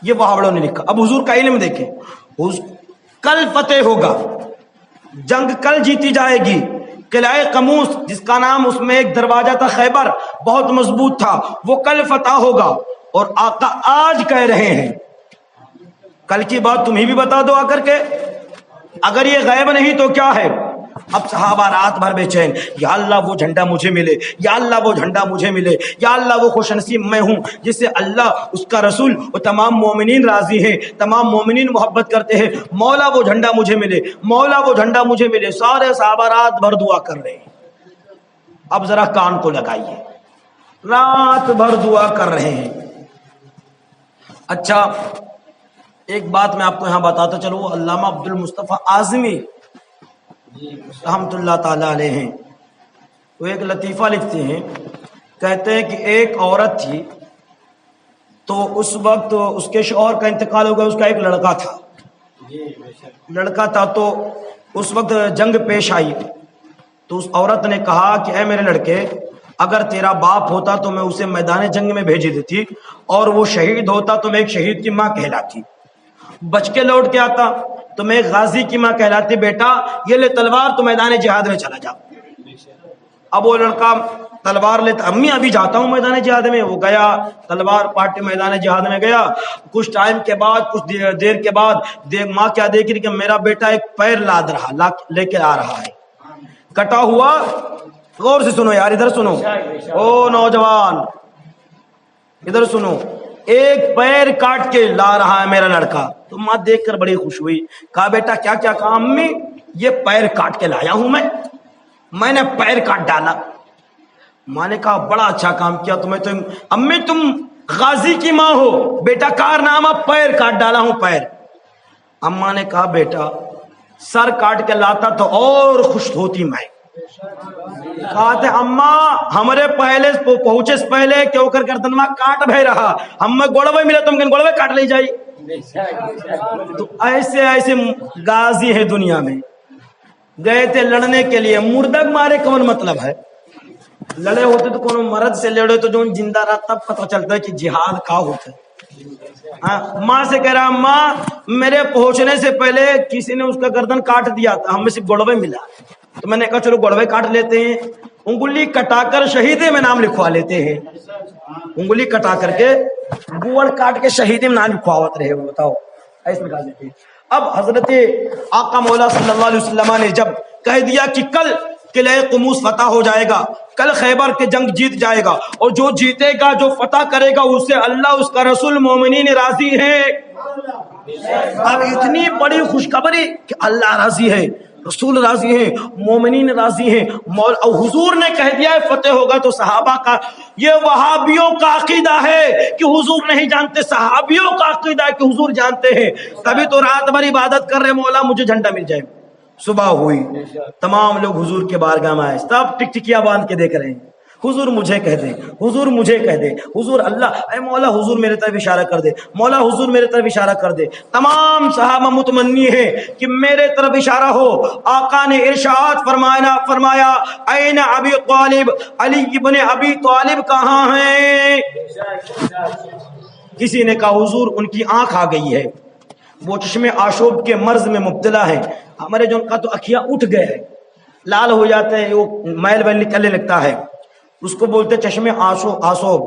Speaker 1: یہ وہابڑوں نے لکھا۔ اب حضور کا علم دیکھیں، کل فتح ہوگا، جنگ کل جیتی جائے گی۔ قلعہ قموس جس کا نام اس میں ایک دروازہ تھا خیبر، بہت مضبوط تھا، وہ کل فتح ہوگا۔ اور آقا آج کہہ رہے ہیں، کل کی بات تمہیں بھی بتا دو آ کر کے، اگر یہ غیب نہیں تو کیا ہے؟ اب صحابہ رات بھر بے چین، یا اللہ وہ جھنڈا مجھے ملے، یا اللہ وہ جھنڈا مجھے ملے، یا اللہ وہ خوش نصیب میں ہوں جس سے اللہ اس کا رسول اور تمام مومنین راضی ہیں، تمام مومنین محبت کرتے ہیں، مولا وہ جھنڈا مجھے ملے، مولا وہ جھنڈا مجھے ملے۔ سارے صحابہ رات بھر دعا کر رہے ہیں۔ اب ذرا کان کو لگائیے، رات بھر دعا کر رہے ہیں۔ اچھا ایک بات میں آپ کو یہاں بتاتا چلوں، علامہ عبد المصطفیٰ اعظمی رحمت اللہ تعالی علیہ ہیں، وہ ایک لطیفہ لکھتے ہیں، کہتے ہیں کہ ایک عورت تھی تو اس وقت اس کے شوہر کا انتقال ہو گیا، اس کا ایک لڑکا تھا تو اس وقت جنگ پیش آئی تو اس عورت نے کہا کہ اے میرے لڑکے اگر تیرا باپ ہوتا تو میں اسے میدان جنگ میں بھیج دیتی، اور وہ شہید ہوتا تو میں ایک شہید کی ماں کہلاتی، بچ کے لوٹ کے آتا تو میں ایک غازی کی ماں کہلاتی۔ بیٹا یہ لے تلوار، تو میدان جہاد میں چلا جا۔ اب وہ لڑکا تلوار لیتا، امی ابھی جاتا ہوں میدان جہاد میں۔ وہ گیا تلوار پاٹ میدان جہاد میں گیا۔ کچھ ٹائم کے بعد، کچھ دیر کے بعد ماں کیا دیکھ رہی کہ میرا بیٹا ایک پیر لاد رہا لے کے آ رہا ہے کٹا ہوا۔ غور سے سنو یار، ادھر سنو، او نوجوان ادھر سنو، ایک پیر کاٹ کے لا رہا ہے میرا لڑکا۔ تو ماں دیکھ کر بڑی خوش ہوئی، کہا بیٹا کیا کیا؟ کہا امی یہ پیر کاٹ کے لایا ہوں میں نے پیر کاٹ ڈالا۔ ماں نے کہا بڑا اچھا کام کیا تمہیں تو امی، تم غازی کی ماں ہو، بیٹا کارنامہ پیر کاٹ ڈالا ہوں پیر۔ اماں نے کہا بیٹا سر کاٹ کے لاتا تو اور خوش ہوتی میں۔ کہا تھے اماں ہمارے پہلے پہنچے سے پہلے کیوں کر گردن میں کاٹ بھائی رہا، ہم میں گوڑوے ملے تم کن گوڑوے کاٹ لے جائی۔ تو ایسے غازی ہے دنیا میں، گئے تھے لڑنے کے لیے، مردگ مارے کون مطلب ہے؟ لڑے ہوتے تو کون مرد سے لڑے تو جو زندہ رہا تب پتہ چلتا ہے کہ جہاد کا ہوتا ہے۔ ماں سے کہہ رہا ماں میرے پہنچنے سے پہلے کسی نے اس کا گردن کاٹ دیا تھا، ہمیں صرف گوڑوے ملا، تو میں نے کہا چلو گوڑوے کاٹ لیتے ہیں، انگلی کٹا کر شہیدے میں نام لکھوا لیتے ہیں۔ انگلی کٹا کر کے گوڑ کاٹ کے شہیدے میں نام لکھواوت رہے ہو، بتاؤ ایسے نکال دیتے ہیں۔ اب حضرت آقا مولا صلی اللہ علیہ وسلم نے جب کہہ دیا کہ کل قلعہ قموس فتح ہو جائے گا، کل خیبر کے جنگ جیت جائے گا، اور جو جیتے گا جو فتح کرے گا اس سے اللہ اس کا رسول مومنین راضی ہے۔ اب اتنی بڑی خوشخبری کہ اللہ راضی ہے، رسول راضی ہیں، مومنین راضی ہیں، اور حضور نے کہہ دیا ہے فتح ہوگا، تو صحابہ کا یہ وہابیوں کا عقیدہ ہے کہ حضور نہیں جانتے، صحابیوں کا عقیدہ ہے کہ حضور جانتے ہیں۔ تبھی تو رات بھر عبادت کر رہے مولا مجھے جھنڈا مل جائے۔ صبح ہوئی، تمام لوگ حضور کے بارگاہ میں آئے، سب ٹکٹکیاں باندھ کے دیکھ رہے ہیں، حضور مجھے کہہ دے، حضور مجھے کہہ دے، حضور اللہ اے مولا حضور میرے طرف اشارہ کر دے، مولا حضور میرے طرف اشارہ کر دے۔ تمام صحابہ متمنی ہیں کہ میرے طرف اشارہ ہو۔ آقا نے ارشاد فرمایا این ابی طالب، علی ابن ابی طالب کہاں ہیں؟ کسی نے کہا حضور ان کی آنکھ آ گئی ہے، وہ چشمے آشوب کے مرض میں مبتلا ہے۔ ہمارے جو ان کا تو اکھیاں اٹھ گئے ہیں، لال ہو جاتے ہیں، وہ میل ویل نکلنے لگتا ہے، اس کو بولتے چشمے آشوب۔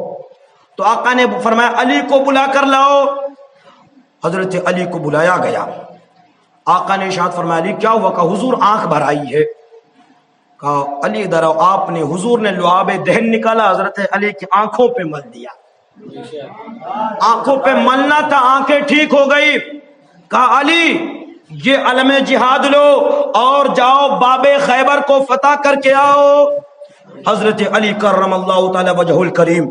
Speaker 1: تو آقا نے فرمایا علی کو بلا کر لاؤ۔ حضرت علی کو بلایا گیا، آقا نے ارشاد فرمایا علی کیا ہوا؟ کہا حضور آنکھ بھر آئی ہے۔ کہا علی ادھر آؤ۔ آپ نے حضور نے لعاب دہن نکالا، حضرت علی کی آنکھوں پہ مل دیا، آنکھوں پہ ملنا تھا، آنکھیں ٹھیک ہو گئی۔ کہا علی یہ علم جہاد لو اور جاؤ باب خیبر کو فتح کر کے آؤ۔ حضرت علی کرم اللہ تعالی وجہ الکریم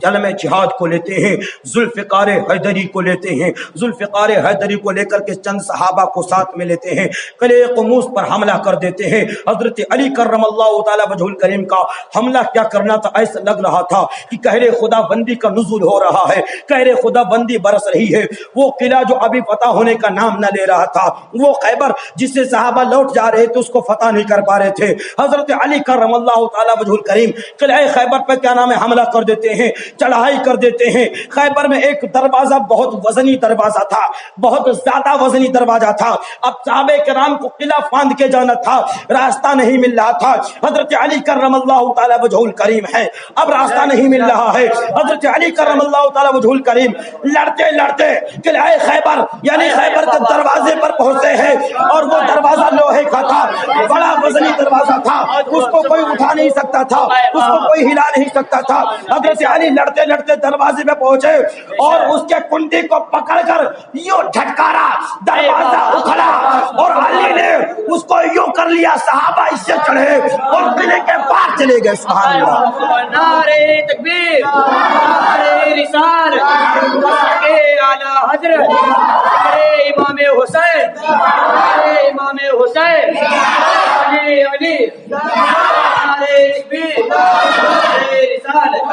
Speaker 1: علم جہاد کو لیتے ہیں، ذوالفقار حیدری کو لیتے ہیں، ذوالفقار حیدری کو لے کر کے چند صحابہ کو ساتھ میں لیتے ہیں، قلعہ قموس پر حملہ کر دیتے ہیں۔ حضرت علی کرم اللہ تعالی وجہ الکریم کا حملہ کیا کرنا تھا، ایسا لگ رہا تھا کہ قہر خدا بندی کا نزول ہو رہا ہے، قہر خدا بندی برس رہی ہے۔ وہ قلعہ جو ابھی فتح ہونے کا نام نہ لے رہا تھا، وہ خیبر جس سے صحابہ لوٹ جا رہے تھے اس کو فتح نہیں کر پا رہے تھے، حضرت علی کرم اللہ تعالی وجہ الکریم قلعہ خیبر پہ کیا نام ہے حملہ کر دیتے ہیں، چڑھائی کر دیتے ہیں۔ خیبر میں ایک دروازہ بہت وزنی دروازہ تھا، بہت زیادہ وزنی دروازہ تھا۔ اب صحابہ کرام کو قلعہ باندھ کے جانا تھا، راستہ نہیں مل رہا تھا۔ حضرت علی کرم اللہ تعالی وجہ الکریم ہے، اب راستہ نہیں مل رہا ہے۔ حضرت علی کرم اللہ تعالی وجہ الکریم لڑتے لڑتے قلعہ خیبر یعنی خیبر کے دروازے پر پہنچتے ہیں، اور وہ دروازہ لوہے کا تھا، بڑا وزنی دروازہ تھا، اس کو کوئی اٹھا نہیں سکتا تھا، اس کو کوئی ہلا نہیں سکتا تھا۔ حضرت علی لڑتے لڑتے دروازے پہ پہنچے اور اس کے کنڈی کو پکڑ کر یوں جھٹکارا، دروازہ اکھڑا اور علی نے اس کو یوں کر لیا، صحابہ اس سے چڑھے اور قلعے کے باہر چلے گئے۔ سبحان اللہ،
Speaker 2: نعرے تکبیر، نعرے رسالت، کے اعلی حضرت امام حسین، امام حسین، علی علی، نعرے تکبیر، نعرے رسالت۔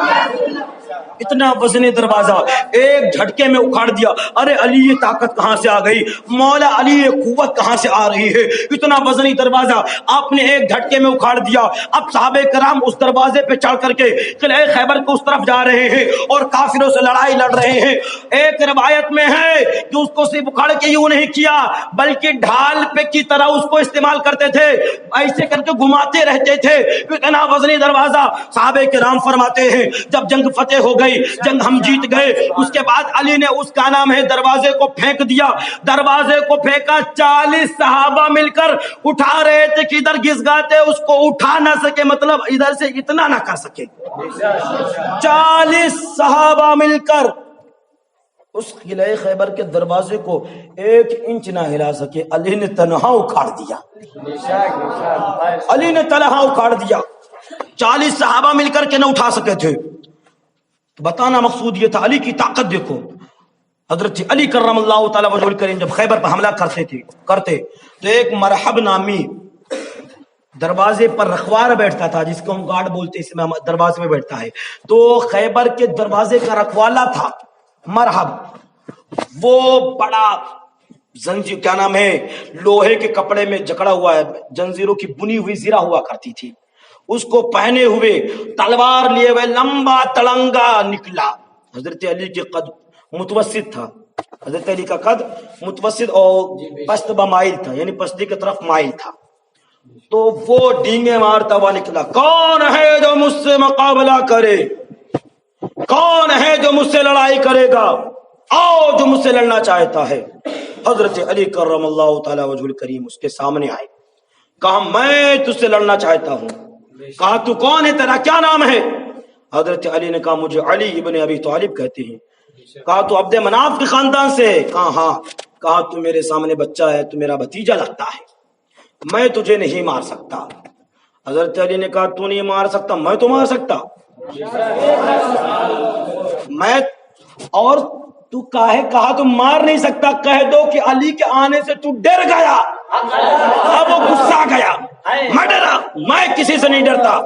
Speaker 1: اتنا وزن دروازہ ایک جھٹکے میں اکھاڑ دیا. ارے علی یہ طاقت کہاں سے آ گئی؟ مولا علی یہ قوت کہاں سے آ رہی ہے؟ اتنا وزنی دروازہ آپ نے ایک جھٹکے میں اکھاڑ دیا. اب صحابہ کرام اس دروازے پہ چڑھ کر کے قلعہ خیبر کو اس طرف جا رہے ہیں اور کافروں سے لڑائی لڑ رہے ہیں. ایک روایت میں ہے کہ اس کو صرف اکھاڑ کے یوں نہیں کیا بلکہ ڈھال پہ کی طرح اس کو استعمال کرتے تھے, ایسے کر کے گھماتے رہتے تھے. اتنا وزنی دروازہ. صحابہ کرام فرماتے ہیں جب جنگ فتح ہو گئی, جنگ ہم جیت گئے, اس کے بعد علی نے اس کا نام ہے دروازے کو پھینک دیا. دروازے کو پھینکا, 40 صحابہ مل کر اٹھا رہے تھے کہ ادھر گھس گاتے اس کو اٹھا نہ سکے, مطلب ادھر سے اتنا نہ کر سکے. 40 صحابہ مل کر اس قلعہ خیبر کے دروازے کو 1 انچ نہ ہلا سکے. علی نے تنہا اکھاڑ دیا. علی نے تنہا اکھاڑ دیا. 40 صحابہ مل کر کے نہ اٹھا سکے تھے. بتانا مقصود یہ تھا, علی کی طاقت دیکھو. حضرت علی کرم اللہ تعالی وجہ کریم جب خیبر پر حملہ کرتے تو ایک مرحب نامی دروازے پر رکھوار بیٹھتا تھا, جس کو ہم گارڈ بولتے ہیں, اس میں دروازے میں بیٹھتا ہے. تو خیبر کے دروازے کا رکھوالا تھا مرحب. وہ بڑا زنجیر, کیا نام ہے, لوہے کے کپڑے میں جکڑا ہوا ہے, جنزیروں کی بنی ہوئی زرہ ہوا کرتی تھی, اس کو پہنے ہوئے تلوار لیے ہوئے لمبا تڑنگا نکلا. حضرت علی کے قد متوسط تھا. حضرت علی کا قد متوسط اور پست بمائل تھا, یعنی پستی کی طرف مائل تھا. تو وہ ڈینگے مارتا ہوا نکلا. کون ہے جو مجھ سے مقابلہ کرے؟ کون ہے جو مجھ سے لڑائی کرے گا؟ آؤ جو مجھ سے لڑنا چاہتا ہے. حضرت علی کرم اللہ تعالی وجہ الکریم اس کے سامنے آئے. کہا میں تجھ سے لڑنا چاہتا ہوں. کہا تو کون ہے, تیرا کیا نام ہے؟ حضرت علی نے کہا مجھے علی ابن ابی طالب کہتے ہیں. کہا تو عبد مناف کے خاندان سے ہے؟ کہا ہاں. کہا تو میرے سامنے بچہ ہے, تو میرا بھتیجا لگتا ہے, میں تجھے نہیں مار سکتا. حضرت علی نے کہا تو نہیں مار سکتا, میں تو مار سکتا. میں اور تو کہا تو مار نہیں سکتا. کہہ دو کہ علی کے آنے سے تو ڈر گیا. اب وہ غصہ گیا, میں ڈرا, میں کسی سے نہیں ڈرتا.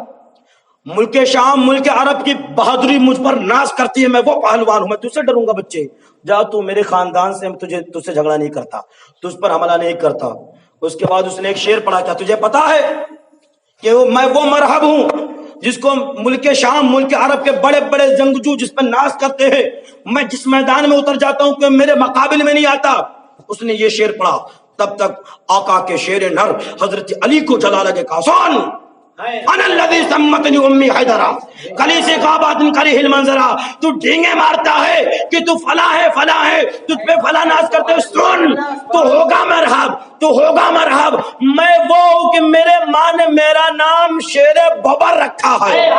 Speaker 1: ملک شام ملک عرب کی بہادری مجھ پر ناز کرتی ہے, میں وہ پہلوان ہوں, میں تجھ سے ڈروں گا بچے. جا تو میرے خاندان سے, تجھ سے جھگڑا نہیں کرتا, تجھ پر حملہ نہیں کرتا. اس کے بعد اس نے ایک شعر پڑھا. کیا تجھے پتا ہے کہ میں وہ مرحب ہوں جس کو ملک شام ملک عرب کے بڑے بڑے جنگجو جس پر ناز کرتے ہیں, میں جس میدان میں اتر جاتا ہوں کہ میرے مقابل میں نہیں آتا. اس نے یہ شعر پڑھا. تب تک آقا کے شیر نر حضرت علی کو جلا لگے. کہا سن انا الذی سمتنی امی حیدرہ, کلی سے کعبۃ کریہ المنظرہ. تو ڈینگے مارتا ہے کہ تو فلاں ہے فلاں ہے, تجھ پہ فلاں ناز کرتے. سن, تو ہوگا مرحب, تو ہوگا مرحب. میں وہ ہوں کہ میرے ماں نے میرا نام شیر ببر رکھا ہے,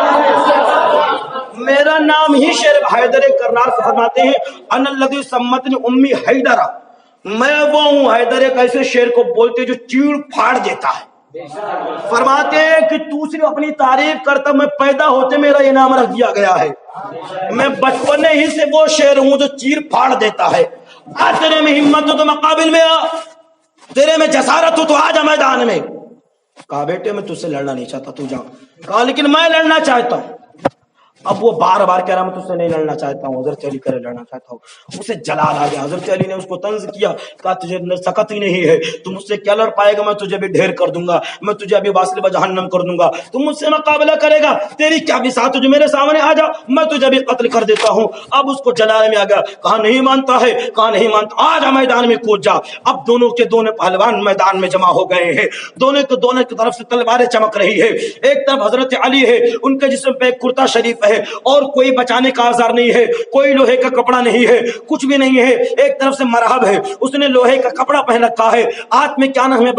Speaker 1: میرا نام ہی شیر. حیدر کرار سے فرماتے ہیں انا الذی سمتنی امی حیدرہ, میں وہ ہوں. حیدر ایک ایسے شیر کو بولتے جو چیڑ پھاڑ دیتا ہے. فرماتے ہیں کہ تو صرف اپنی تعریف کرتا, میں پیدا ہوتے میرا یہ نام رکھ دیا گیا ہے. میں بچپنے ہی سے وہ شیر ہوں جو چیر پھاڑ دیتا ہے. تیرے میں ہمت ہو تو مقابل میں آ, تیرے میں جسارت ہو تو آ جا میدان میں. کہا بیٹے میں تجھ سے لڑنا نہیں چاہتا, تو جا. کہا لیکن میں لڑنا چاہتا ہوں. اب وہ بار بار کہہ رہا میں تجھ سے نہیں لڑنا چاہتا ہوں. حضرت علی کرے لڑنا چاہتا ہوں. اسے جلال آ گیا. حضرت علی نے اس کو طنز کیا. کہا تجھے سکت ہی نہیں ہے, تم مجھ سے کیا لڑ پائے گا؟ میں تجھے بھی ڈھیر کر دوں گا, میں تجھے ابھی واصل بجہنم کر دوں گا. تم مجھ سے مقابلہ کرے گا, تیری کیا بساط, تجھے میرے سامنے آ جا, میں تجھے بھی قتل کر دیتا ہوں. اب اس کو جلال میں آ گیا. کہا نہیں مانتا ہے, کہا نہیں مانتا, آ جا میدان میں کود جا. اب دونوں کے دونوں پہلوان میدان میں جمع ہو گئے ہیں. دونوں کی طرف سے تلواریں چمک رہی ہے. ایک طرف حضرت علی ہے, ان کے جسم پہ ایک کرتا شریف ہے, اور کوئی بچانے کا آزار نہیں ہے, کوئی لوہے کا کپڑا نہیں ہے, کچھ بھی نہیں ہے. ایک طرف سے مرحب ہے, اس نے لوہے کا کپڑا پہن رکھا ہے, ہاتھ میں کیا نام ہے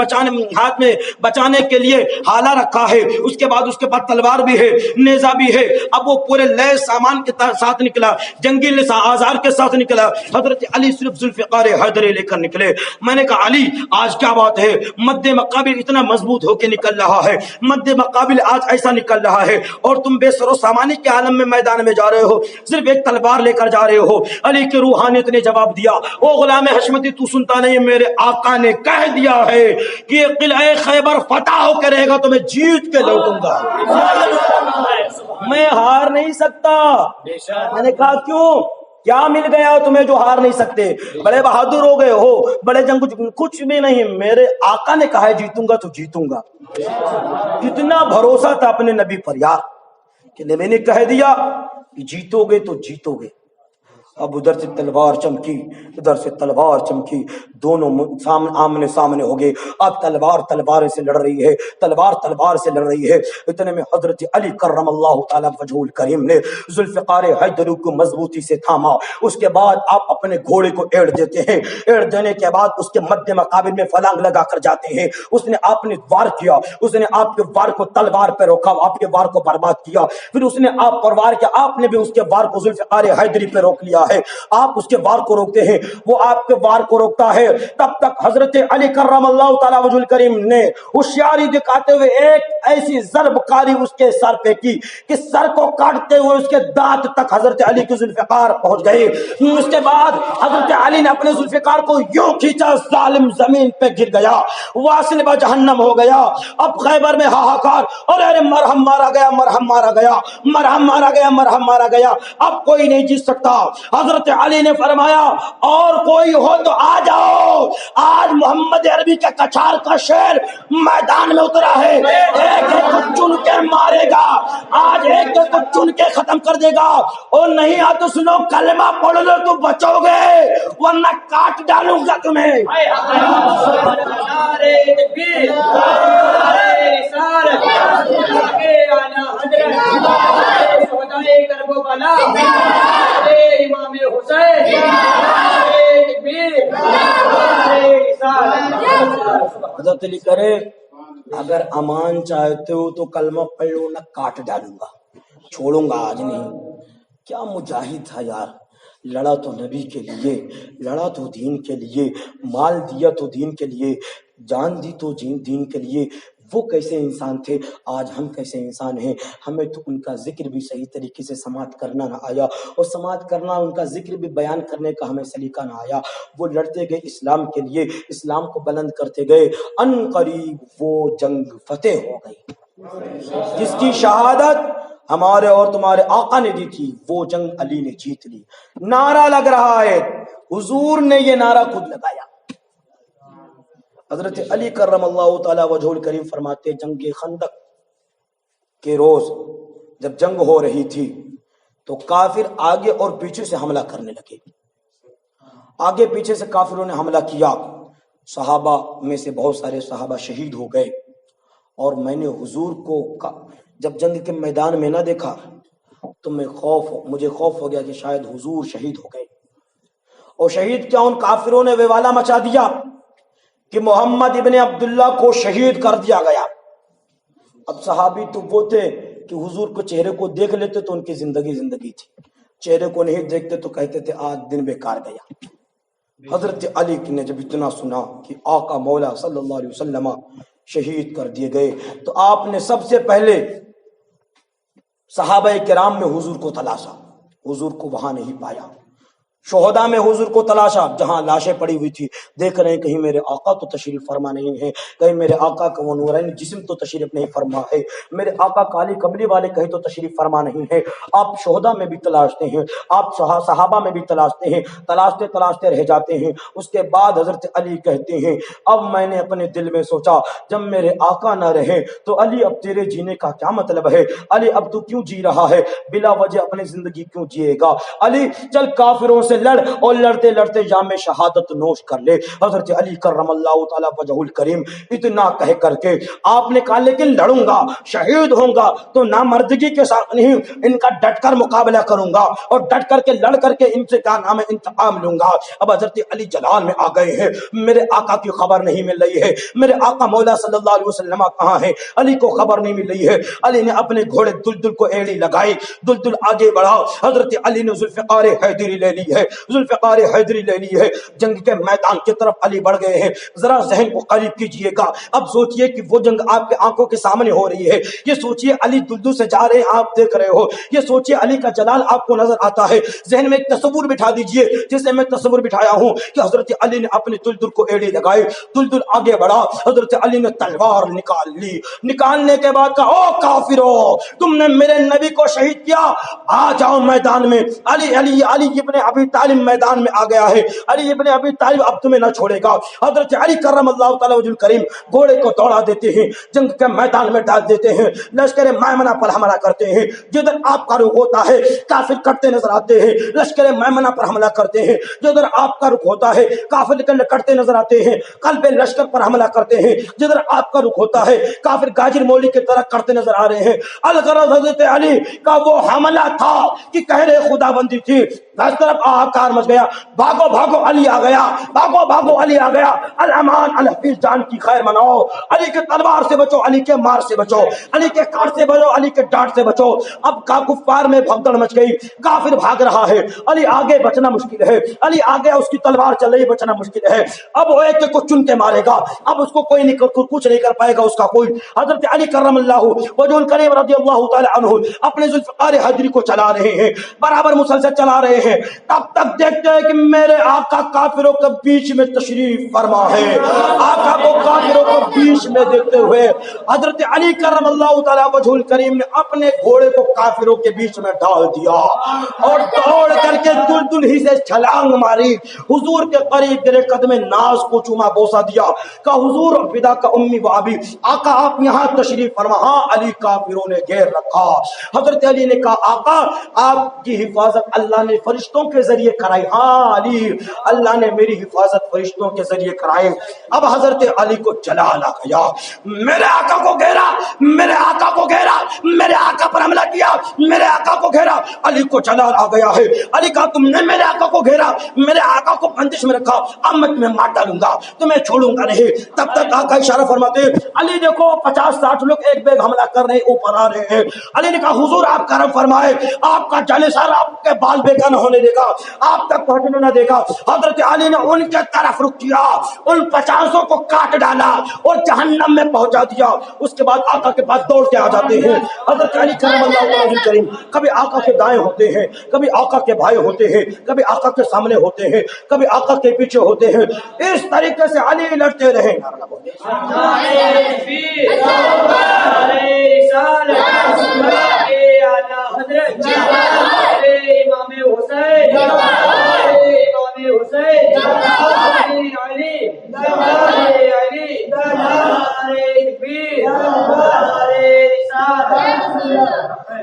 Speaker 1: ہاتھ میں بچانے کے لیے ہالا رکھا ہے. اس کے بعد تلوار بھی ہے, نیزہ بھی ہے. اب وہ پورے لئے سامان کے ساتھ نکلا, جنگی آزار کے ساتھ نکلا. حضرت علی صرف ذوالفقار حیدر لے کر نکلے. میں نے کہا علی آج کیا بات ہے؟ مد مقابل اتنا مضبوط ہو کے نکل رہا ہے, مد مقابل آج ایسا نکل رہا ہے, اور تم بے سر و سامانی کے عالم میں میدان میں جا رہے ہو, صرف ایک تلوار لے کر جا رہے ہو. علی کی روحانیت نے جواب دیا, او غلام حشمتی تو سنتا نہیں, میرے آقا نے کہہ دیا ہے کہ یہ قلعہ خیبر فتح ہو کے رہے گا تو میں جیت کے لوٹوں گا. میں ہار نہیں سکتا. میں نے کہا کیوں؟ کیا مل گیا تمہیں جو ہار نہیں سکتے؟ بڑے بہادر ہو گئے ہو، بڑے جنگ. کچھ بھی نہیں، میرے آقا نے کہا ہے جیتوں گا تو جیتوں گا. کتنا بھروسہ تھا اپنے نبی پر یار، کہ نبی نے کہہ دیا کہ جیتو گے تو جیتو گے. اب ادھر سے تلوار چمکی، ادھر سے تلوار چمکی، دونوں آمنے سامنے ہو گئے. اب تلوار تلوار سے لڑ رہی ہے، تلوار تلوار سے لڑ رہی ہے. اتنے میں حضرت علی کرم اللہ تعالی وجہہ الکریم نے ذوالفقار حیدری کو مضبوطی سے تھاما. اس کے بعد آپ اپنے گھوڑے کو ایڑ دیتے ہیں. ایڑ دینے کے بعد اس کے مد مقابل میں فلانگ لگا کر جاتے ہیں. اس نے آپ نے وار کیا، اس نے آپ کے وار کو تلوار پہ روکا، آپ کے وار کو برباد کیا. پھر اس نے آپ پر وار کیا، آپ نے بھی اس کے وار کو ذوالفقار حیدری پہ روک لیا ہے. آپ اس کے وار کو روکتے ہیں، وہ آپ کے وار کو روکتا ہے. تب تک حضرت علی کرم اللہ تعالی وجہ الکریم نے ہوشیاری دکھاتے ہوئے ایک ایسی ضرب کاری اس کے سر پہ کی کہ سر کو کاٹتے ہوئے اس کے دانت تک حضرت علی کے ذوالفقار پہنچ گئے. اس کے بعد حضرت علی نے اپنے ذوالفقار کو یوں کھینچا، ظالم زمین پہ گر گیا، واصل با جہنم ہو گیا. اب خیبر میں ہاہاکار، اور ارے مرہم مارا گیا، مرہم مارا گیا، مرہم مارا گیا، مرہم مارا گیا. اب کوئی نہیں جیت سکتا. حضرت علی نے فرمایا اور کوئی ہو تو آ جاؤ، آج محمد عربی کا کچھار کا شیر میدان میں اترا ہے. ایک ایک کو چن کے مارے گا، آج ایک ایک کو چن کے ختم کر دے گا. اور نہیں آ تو سنو، کلمہ پڑھ لو تو بچو گے، ورنہ کاٹ ڈالوں گا تمہیں.
Speaker 2: نعرے تکبیر، نعرے رسالت، نعرے اعلی حضرت، نعرے شہدائے کربلا، نعرے امام حسین، نعرے تکبیر، نعرے رسالت.
Speaker 1: حضرت علی کرے اگر امان چاہتے ہو تو کلمہ پڑھ لو، نہ کاٹ ڈالوں گا، چھوڑوں گا آج نہیں. کیا مجاہد تھا یار، لڑا تو نبی کے لیے، لڑا تو دین کے لیے، مال دیا تو دین کے لیے، جان دی تو دین کے لیے. وہ کیسے انسان تھے، آج ہم کیسے انسان ہیں. ہمیں تو ان کا ذکر بھی صحیح طریقے سے سماعت کرنا نہ آیا، اور سماعت کرنا ان کا ذکر بھی بیان کرنے کا ہمیں سلیقہ نہ آیا. وہ لڑتے گئے اسلام کے لیے، اسلام کو بلند کرتے گئے. ان قریب وہ جنگ فتح ہو گئی جس کی شہادت ہمارے اور تمہارے آقا نے دی تھی. وہ جنگ علی نے جیت لی. نعرہ لگ رہا ہے، حضور نے یہ نعرہ خود لگایا. حضرت علی کرم اللہ تعالی وجہ الکریم فرماتے جنگ خندق کے روز جب جنگ ہو رہی تھی تو کافر آگے اور پیچھے سے حملہ کرنے لگے. آگے پیچھے سے کافروں نے حملہ کیا. صحابہ میں سے بہت سارے صحابہ شہید ہو گئے. اور میں نے حضور کو جب جنگ کے میدان میں نہ دیکھا تو مجھے خوف ہو گیا کہ شاید حضور شہید ہو گئے. اور شہید کیا، ان کافروں نے ویوالا مچا دیا کہ محمد ابن عبداللہ کو شہید کر دیا گیا. اب صحابی تو وہ تھے کہ حضور کو چہرے کو دیکھ لیتے تو ان کی زندگی تھی، چہرے کو نہیں دیکھتے تو کہتے تھے آج دن بیکار گیا. حضرت علی نے جب اتنا سنا کہ آقا مولا صلی اللہ علیہ وسلم شہید کر دیے گئے تو آپ نے سب سے پہلے صحابہ کرام میں حضور کو تلاشا. حضور کو وہاں نہیں پایا. شہداء میں حضور کو تلاشا، جہاں لاشیں پڑی ہوئی تھی. دیکھ رہے ہیں کہیں میرے آقا تو تشریف فرما نہیں ہے، کہیں میرے آقا کا وہ نورین جسم تو تشریف نہیں فرما ہے، میرے آقا کالی کملی والے کہیں تو تشریف فرما نہیں ہے. آپ شہداء میں بھی تلاشتے ہیں، آپ صحابہ میں بھی تلاشتے ہیں، تلاشتے تلاشتے رہ جاتے ہیں. اس کے بعد حضرت علی کہتے ہیں اب میں نے اپنے دل میں سوچا جب میرے آقا نہ رہے تو علی اب تیرے جینے کا کیا مطلب ہے؟ علی اب تو کیوں جی رہا ہے؟ بلا وجہ اپنی زندگی کیوں جیے گا؟ علی چل کافروں سے لڑ اور لڑتے لڑتے جام شہادت نوش کر لے. حضرت علی کرم اللہ تعالی وجہ الکریم اتنا کہہ کر کے آپ نے کہا لیکن لڑوں گا، شہید ہوں گا تو نامردگی کے ساتھ نہیں، ان کا ڈٹ کر مقابلہ کروں گا اور ڈٹ کر کے لڑ کر کے ان سے کیا نام ہے انتقام لوں گا. اب حضرت علی جلال میں آ گئے ہیں، میرے آقا کی خبر نہیں مل رہی ہے، میرے آقا مولا صلی اللہ علیہ وسلم کہاں ہے؟ علی کو خبر نہیں مل رہی ہے. علی نے اپنے گھوڑے دلدل کو ایڑی لگائی، دلدل آگے بڑھا. حضرت علی نے ذوالفقار حیدری لے لی ہے. ہے، ذوالفقار حیدری لے لی ہے، جنگ کے میدان کی طرف علی بڑھ گئے ہیں۔ ذرا ذہن کو قریب کیجئے گا، اب سوچئے کہ وہ جنگ آپ کے آنکھوں کے سامنے ہو رہی ہے، یہ سوچئے علی دلدل سے جا رہے ہیں، آپ دیکھ رہے ہو، یہ سوچئے علی کا جلال آپ کو نظر آتا ہے۔ ذہن میں ایک تصور بٹھا دیجئے جسے میں تصور بٹھایا ہوں کہ حضرت علی نے اپنے دلدل کو ایڑے لگائے، دلدل آگے بڑھا، حضرت علی نے تلوار نکال لی، نکالنے کے بعد کہا او کافرو، تم نے میرے نبی کو شہید کیا، آ جاؤ میدان میں۔ علی ابن ابی طالب میدان میں آ گیا ہے، علی ابن ابی طالب اب تمہیں نہ چھوڑے گا۔ حضرت علی کرم اللہ تعالی وجہ الکریم گھوڑے کو دوڑا دیتے ہیں، جنگ کے میدان میں ڈال دیتے ہیں، لشکر میمنہ پر حملہ کرتے ہیں، جدھر آپ کا رخ ہوتا ہے کافر کٹتے نظر آتے ہیں، لشکر میمنہ پر حملہ کرتے ہیں، جدھر آپ کا رخ ہوتا ہے کافر کٹتے نظر آتے ہیں، قلب لشکر پر حملہ کرتے ہیں، جدھر آپ کا رخ ہوتا ہے کافر گاجر مولی کی طرح کرتے نظر آ رہے ہیں۔ الغرض حضرت علی کا وہ حملہ تھا کہ قہر خدا بندی تھی، اس طرف آکار مچ گیا، بھاگو بھاگو علی آ گیا، بھاگو بھاگو علی آ گیا، الامان الحفیظ جان کی خیر مناؤ، علی کے تلوار سے بچو، علی کے مار سے بچو، علی کے کاٹ سے بچو، علی کے ڈانٹ سے بچو۔ اب کفار میں بھگدڑ مچ گئی، کافر بھاگ رہا ہے، علی آگے بچنا مشکل ہے، علی آگے اس کی تلوار چل رہی، بچنا مشکل ہے، اب وہ ایک کو چن کے مارے گا، اب اس کو کوئی نہیں کچھ نہیں کر پائے گا اس کا کوئی۔ حضرت علی کرم اللہ وجہ الکریم رضی اللہ تعالی عنہ اپنے ذوالفقار حیدری کو چلا رہے ہیں، برابر مسلسل چلا رہے ہیں، تب تک دیکھتے ہیں کہ میرے آقا کافروں کے بیچ میں تشریف فرما ہے۔ آقا کو کافروں کے بیچ میں دیکھتے ہوئے حضرت علی کرم اللہ تعالی وجہ الکریم نے اپنے گھوڑے کو کافروں کے بیچ میں ڈال دیا اور دوڑ کر کے دلدل ہی سے چھلانگ ماری، حضور کے قریب گرے، قدم ناز کو چوما بوسا دیا، کہ حضور فدا کا امی و ابی، آقا آپ یہاں تشریف فرما۔ ہاں علی کافروں نے گھیر رکھا۔ حضرت علی نے کہا آقا آپ کی حفاظت اللہ نے فرشتوں کے ذریعے کرائی۔ ہاں علی اللہ نے میری حفاظت فرشتوں کے ذریعے کرائی۔ اب حضرت علی کو جلال آ گیا، میرے آقا کو گھیرا، میرے آقا کو گھیرا، میرے آقا پر حملہ کیا، میرے آقا کو گھیرا، علی کو جلال آ گیا ہے۔ علی کہا تم نے میرے آقا کو گھیرا، میرے آقا کو بندش میں رکھا، اب میں تمہیں مار ڈالوں گا، تمہیں چھوڑوں گا نہیں۔ تب تک آقا اشارہ فرماتے علی دیکھو 50-60 لوگ ایک بیگ حملہ کر رہے ہیں، اوپر آ رہے ہیں۔ علی نے کہا حضور آپ کرم فرمائے، آپ کا جانثار آپ کے بال بیگا نہ ہونے دے گا، آپ تک پہنچنے نہ دے گا۔ حضرت علی نے ان کے طرف رخ کیا، ان 50 کو کاٹ ڈالا اور جہنم میں پہنچا دیا۔ اس کے بعد آقا کے پاس دوڑ کے آ جاتے ہیں۔ حضرت علی کرم اللہ تعالی کریم کبھی آقا کے دائیں ہوتے ہیں، کبھی آقا کے بھائی ہوتے ہیں، کبھی آقا کے سامنے ہوتے ہیں، کبھی آقا کے پیچھے ہوتے ہیں، اس طریقے سے علی لڑتے رہے۔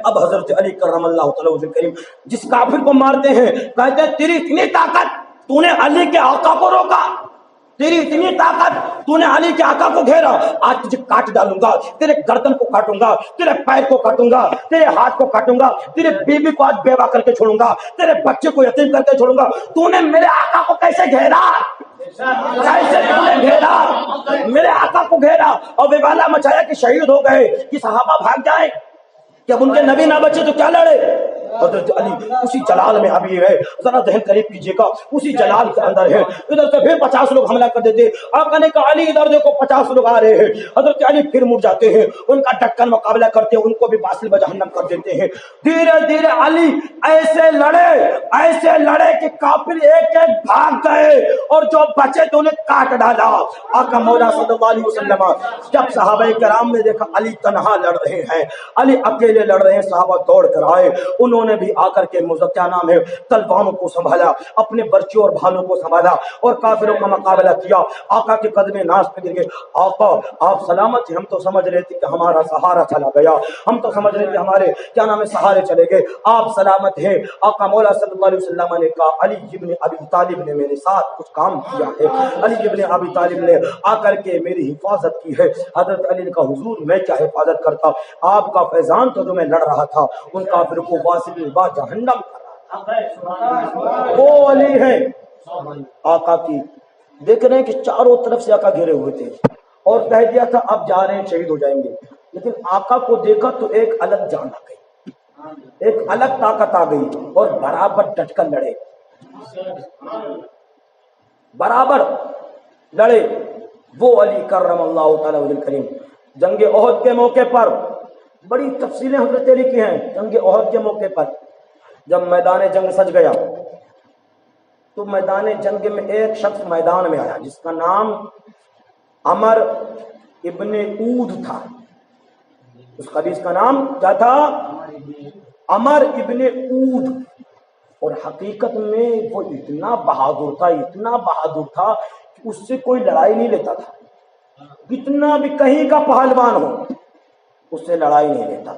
Speaker 1: اب حضرت علی کرم اللہ تعالی وجہ کریم جس کافر کو مارتے ہیں کہتے ہیں تیری اتنی طاقت، تو نے علی کے آقا کو روکا، تیری اتنی طاقت، تو نے علی کے آقا کو گھیرا، آج تجھے کاٹ ڈالوں گا، تیرے گردن کو کاٹوں گا، تیرے پیر کو کاٹوں گا، تیرے ہاتھ کو کاٹوں گا، تیرے بیوی کو آج بیوہ کر کے چھوڑوں گا، تیرے بچے کو یتیم کر کے چھوڑوں گا۔ تو نے میرے آقا کو کیسے گھیرا، کیسے تو نے گھیرا، میرے آقا کو گھیرا اور ویوالہ مچایا کہ شہید ہو گئے، کہ صحابہ بھاگ جائیں، کہ اب ان کے نبی نہ بچے تو کیا لڑے۔ حضرت علی اسی جلال میں ابھی ہے، ذرا ذہن قریب کیجیے گا، اسی جلال کے اندر ہے۔ ادھر سے پھر 50 لوگ حملہ کر دیتے، آقا نے کہا علی ادھر دیکھو 50 لوگ آ رہے ہیں۔ حضرت علی پھر مڑ جاتے ہیں، ان کا ڈٹکن مقابلہ کرتے ہیں، ان کو بھی باطل بجہنم کر دیتے ہیں۔ دھیرے دھیرے علی ایسے لڑے کہ کافر ایک ایک بھاگ گئے اور جو بچے تو انہیں کاٹ ڈالا۔ آقا مولا صلی اللہ علیہ وسلم جب صحابہ کرام نے دیکھا علی تنہا لڑ رہے ہیں، علی اکیلے لڑ رہے ہیں، صحابہ دوڑ کر آئے، انہوں نے بھی آ کر کے کیا نام ہے تلواروں کو سنبھالا، اپنے برچوں اور بھالوں کو سنبھالا اور کافروں کا مقابلہ کیا۔ آقا کے قدم ناز پہ گر گئے، آقا آپ سلامت ہیں، ہم تو سمجھ رہے تھے کہ ہمارا سہارا چلا گیا، ہم تو سمجھ رہے تھے ہمارے کیا نام ہے سہارے چلے گئے، آپ سلامت ہیں۔ آقا مولا صلی اللہ علیہ وسلم نے کہا علی ابن ابی طالب نے میرے ساتھ کچھ کام کیا ہے، علی ابن ابی طالب نے آ کر کے میری حفاظت کی ہے۔ حضرت علی نے کہا حضور میں کیا حفاظت کرتا، آپ کا فیضان تو جو میں لڑ رہا تھا ان کافروں کو واصل با جہنم کر رہا، وہ علی ہے آقا کی۔ دیکھ رہے ہیں کہ چاروں طرف سے آقا گھیرے ہوئے تھے اور کہہ دیا تھا اب جا رہے ہیں شہید ہو جائیں گے، لیکن آقا کو دیکھا تو ایک الگ جان آ گئی، ایک الگ طاقت آ گئی اور برابر ڈٹ کر لڑے۔
Speaker 3: برابر لڑے وہ علی کرم اللہ تعالی وجہ کریم. جنگ احد کے موقع پر بڑی تفصیلیں حضرت علی کی ہیں. جنگ احد کے موقع پر جب میدان جنگ سج گیا تو میدان جنگ میں ایک شخص میدان میں آیا جس کا نام عمر ابن اود تھا. اس خبیث کا نام کیا تھا؟ عمر ابن اود. اور حقیقت میں وہ اتنا بہادر تھا کہ اس سے کوئی لڑائی نہیں لیتا تھا. کتنا بھی کہیں کا پہلوان ہو اس سے لڑائی نہیں لیتا.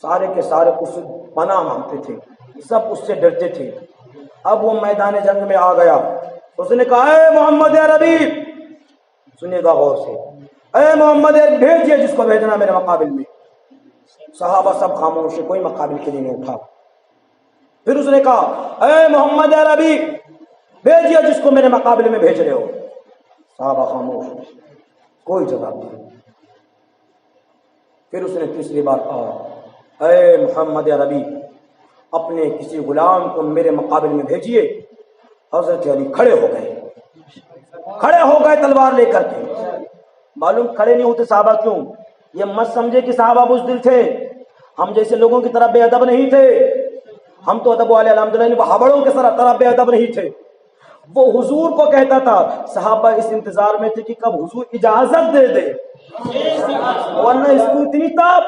Speaker 3: سارے کے سارے اس سے پناہ مانگتے تھے, سب اس سے ڈرتے تھے. اب وہ میدان جنگ میں آ گیا. اس نے کہا اے محمد عربی, سنیے گا غور سے, اے محمد بھیجیے جس کو بھیجنا میرے مقابل میں. صحابہ سب خاموش, کوئی مقابل کے لیے نہیں اٹھا. پھر اس نے کہا اے محمد عربی بھیجیے جس کو میرے مقابلے میں بھیج رہے ہو. صحابہ خاموش, کوئی جواب نہیں. پھر اس نے تیسری بار کہا اے محمد عربی اپنے کسی غلام کو میرے مقابل میں بھیجیے. حضرت علی کھڑے ہو گئے تلوار لے کر کے. معلوم کھڑے نہیں ہوتے صحابہ کیوں؟ یہ مت سمجھے کہ صحابہ بزدل تھے, ہم جیسے لوگوں کی طرح بے ادب نہیں تھے. ہم تو ادب والے الحمدللہ, ہابڑوں کے طرح بے ادب نہیں تھے. وہ حضور کو کہتا تھا. صحابہ اس انتظار میں تھے کہ کب حضور اجازت دے دے, ورنہ اس کو اتنی تاب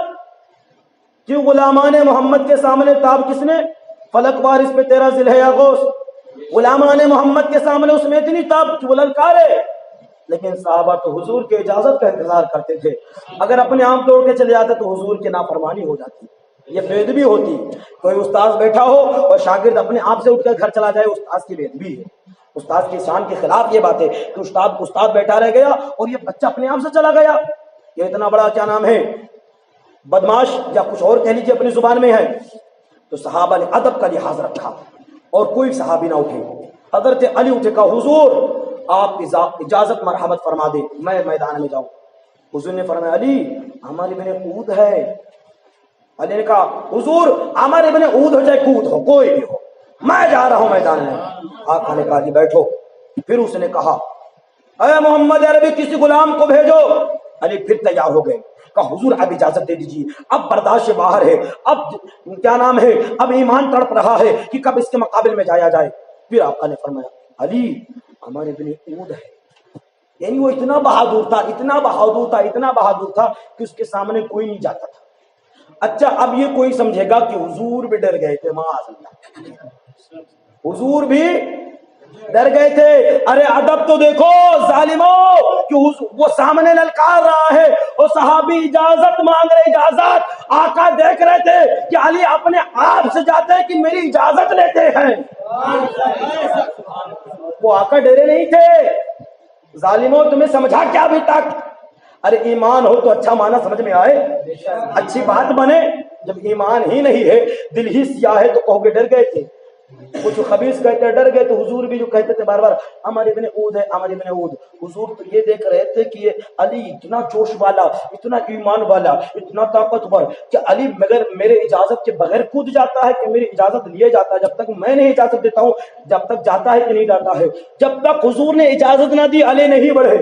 Speaker 3: کہ غلامان محمد کے سامنے تاب کس نے؟ فلک وارث پہ 13 ذی الحجہ غوث. غلامان محمد کے سامنے اس میں اتنی تاب کہ وہ للکارے. لیکن صحابہ تو حضور کے اجازت کا انتظار کرتے تھے. اگر اپنے آپ توڑ کے چلے جاتے تو حضور کی نافرمانی ہو جاتی, یہ بے ادبی ہوتی. کوئی استاذ بیٹھا ہو اور شاگرد اپنے آپ سے اٹھ کر گھر چلا جائے, استاذ کی بے ادبی ہے. استاذ کی شان کے خلاف یہ بات ہے کہ استاد بیٹھا رہ گیا اور یہ بچہ اپنے آپ سے چلا گیا. یہ اتنا بڑا کیا نام ہے, بدماش یا کچھ اور کہہ لیجیے اپنی زبان میں ہے. تو صحابہ نے ادب کا لحاظ رکھا اور کوئی صحابی نہ اٹھے. حضرت علی اٹھے, کہا حضور آپ اجازت مرحمت فرما دیں, میں میدان میں جاؤں. حضور نے فرمایا علی عمر ابن اود ہے. علی نے کہا حضور عمر ابن اود ہو چاہے کود ہو, کوئی بھی ہو, میں جا رہا ہوں میدان میں. آقا نے کہا جی بیٹھو. پھر اس نے کہا اے محمد عربی کسی غلام کو بھیجو. علی پھر تیار ہو گئے. کہا حضور اب اجازت دے دیجیے, اب برداشت سے باہر ہے, اب کیا نام ہے, اب ایمان تڑپ رہا ہے کہ کب اس کے مقابل میں جایا جائے. پھر آقا نے فرمایا علی عمر ابن اود ہے. یعنی وہ اتنا بہادر تھا کہ اس کے سامنے کوئی نہیں جاتا تھا. اچھا اب یہ کوئی سمجھے گا کہ حضور بھی ڈر گئے تھے. معاذ اللہ, حضور بھی ڈر گئے تھے. ارے ادب تو دیکھو ظالموں, کہ وہ سامنے للکار رہا ہے اور صحابی اجازت مانگ رہے, اجازت. آقا دیکھ رہے تھے کہ علی اپنے آپ سے جاتے ہیں کہ میری اجازت لیتے ہیں. وہ آقا ڈرے نہیں تھے. ظالموں تمہیں سمجھا کیا ابھی تک؟ ارے ایمان ہو تو اچھا معنی سمجھ میں آئے, اچھی بات بنے. جب ایمان ہی نہیں ہے, دل ہی سیاہ ہے, تو کہو گے ڈر گئے تھے. کچھ خبیث کہتے ڈر گئے. تو حضور بھی جو کہتے تھے بار بار عمر ابن اود ہے, عمر ابن اود. حضور تو یہ دیکھ رہے تھے کہ یہ علی اتنا جوش والا, اتنا ایمان والا, اتنا طاقتور کہ علی مگر میرے اجازت کے بغیر کود جاتا ہے کہ میری اجازت لیے جاتا ہے. جب تک میں نہیں اجازت دیتا ہوں, جب تک جاتا ہے کہ نہیں جاتا ہے. جب تک حضور نے اجازت نہ دی علی نہیں بڑھے.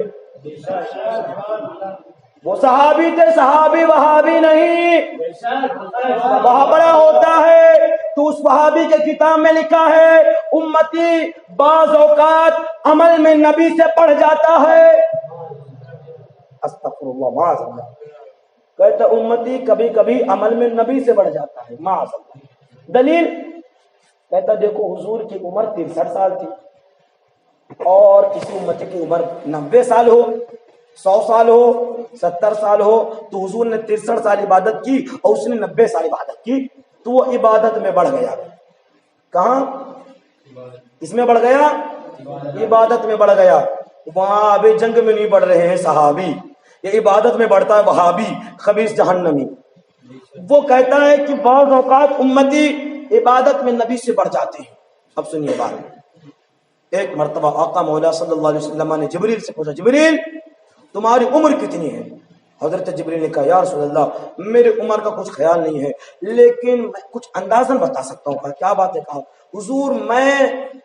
Speaker 3: وہ صحابی تھے, صحابی وہابی نہیں. وہاں بڑا ہوتا ہے تو اس وہابی کے کتاب میں لکھا ہے امتی بعض اوقات عمل میں نبی سے پڑھ جاتا ہے. استغفر اللہ, معاذ اللہ. کہتا امتی کبھی کبھی عمل میں نبی سے بڑھ جاتا ہے, معاذ اللہ. دلیل کہتا دیکھو حضور کی عمر 63 سال تھی اور کسی امتی کی عمر 90 سال ہو, 100 سال ہو, 70 سال ہو. تو حضور نے 63 سال عبادت کی اور اس نے 90 سال عبادت کی, تو وہ عبادت میں بڑھ گیا. کہاں اس میں بڑھ گیا؟ عبادت میں بڑھ گیا. وہاں ابھی جنگ میں نہیں بڑھ رہے ہیں صحابی, یہ عبادت میں بڑھتا ہے وہابی خبیث جہنمی. وہ کہتا ہے کہ بعض اوقات امتی عبادت میں نبی سے بڑھ جاتے ہیں. اب سنیے بات. ایک مرتبہ آقا مولا صلی اللہ علیہ وسلم نے جبریل سے پوچھا, جبریل تمہاری عمر کتنی ہے؟ حضرت جبریل نے کہا یا رسول اللہ میری عمر کا کچھ خیال نہیں ہے لیکن میں کچھ اندازاً بتا سکتا ہوں. کہا کیا بات ہے؟ کہا حضور میں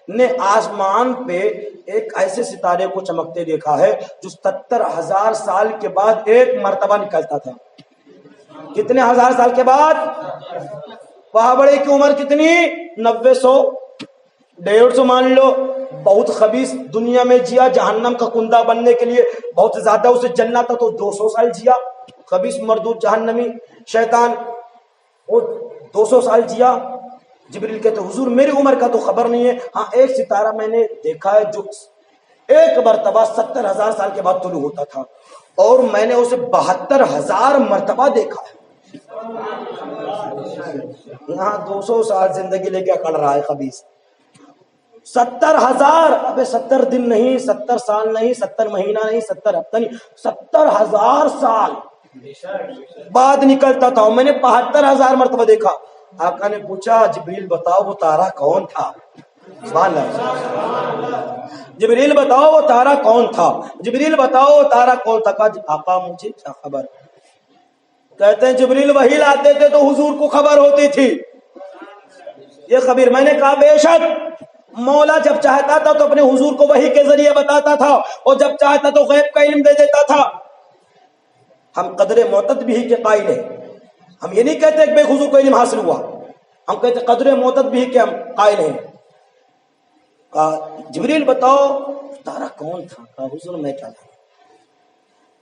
Speaker 3: نے آسمان پہ ایک ایسے ستارے کو چمکتے دیکھا ہے جو 70,000 سال کے بعد ایک مرتبہ نکلتا تھا. کتنے ہزار سال کے بعد؟ پہاڑے کی عمر کتنی؟ 900 150 مان لو. بہت خبیث دنیا میں جیا، جہنم کا کندا بننے کے لیے بہت زیادہ اسے جلنا تھا تو 200 سال جیا. خبیث مردود جہنمی شیطان وہ 200 سال جیا. جبریل کہتے حضور میری عمر کا تو خبر نہیں ہے، ہاں ایک ستارہ میں نے دیکھا ہے جو ایک مرتبہ 70,000 سال کے بعد طلوع ہوتا تھا، اور میں نے اسے 72,000 مرتبہ دیکھا ہے. یہاں 200 سال زندگی لے کے کڑ رہا ہے خبیث. 70,000، ابے 70 دن نہیں، 70 سال نہیں، 70 مہینہ نہیں، 70 ہفتہ نہیں، 70,000 سال بعد نکلتا تھا. میں نے 72,000 مرتبہ دیکھا. آقا نے پوچھا جبریل بتاؤ وہ تارا کون تھا؟ سبحان اللہ. جبریل بتاؤ وہ تارا کون تھا؟ جبریل بتاؤ وہ تارا کون تھا؟ کہا آقا مجھے کیا خبر. کہتے ہیں جبریل وحی لاتے تھے تو حضور کو خبر ہوتی تھی. یہ خبیر. میں نے کہا بے شک مولا جب چاہتا تھا تو اپنے حضور کو وحی کے ذریعے بتاتا تھا، اور جب چاہتا تو غیب کا علم دے دیتا تھا. ہم قدر معتد بھی کے قائل ہیں. ہم یہ نہیں کہتے کہ بے حضور کو علم حاصل ہوا، ہم کہتے قدر معتد بھی کے ہم قائل ہیں. جبریل بتاؤ تارا کون تھا؟ کہا حضور میں کیا جانوں.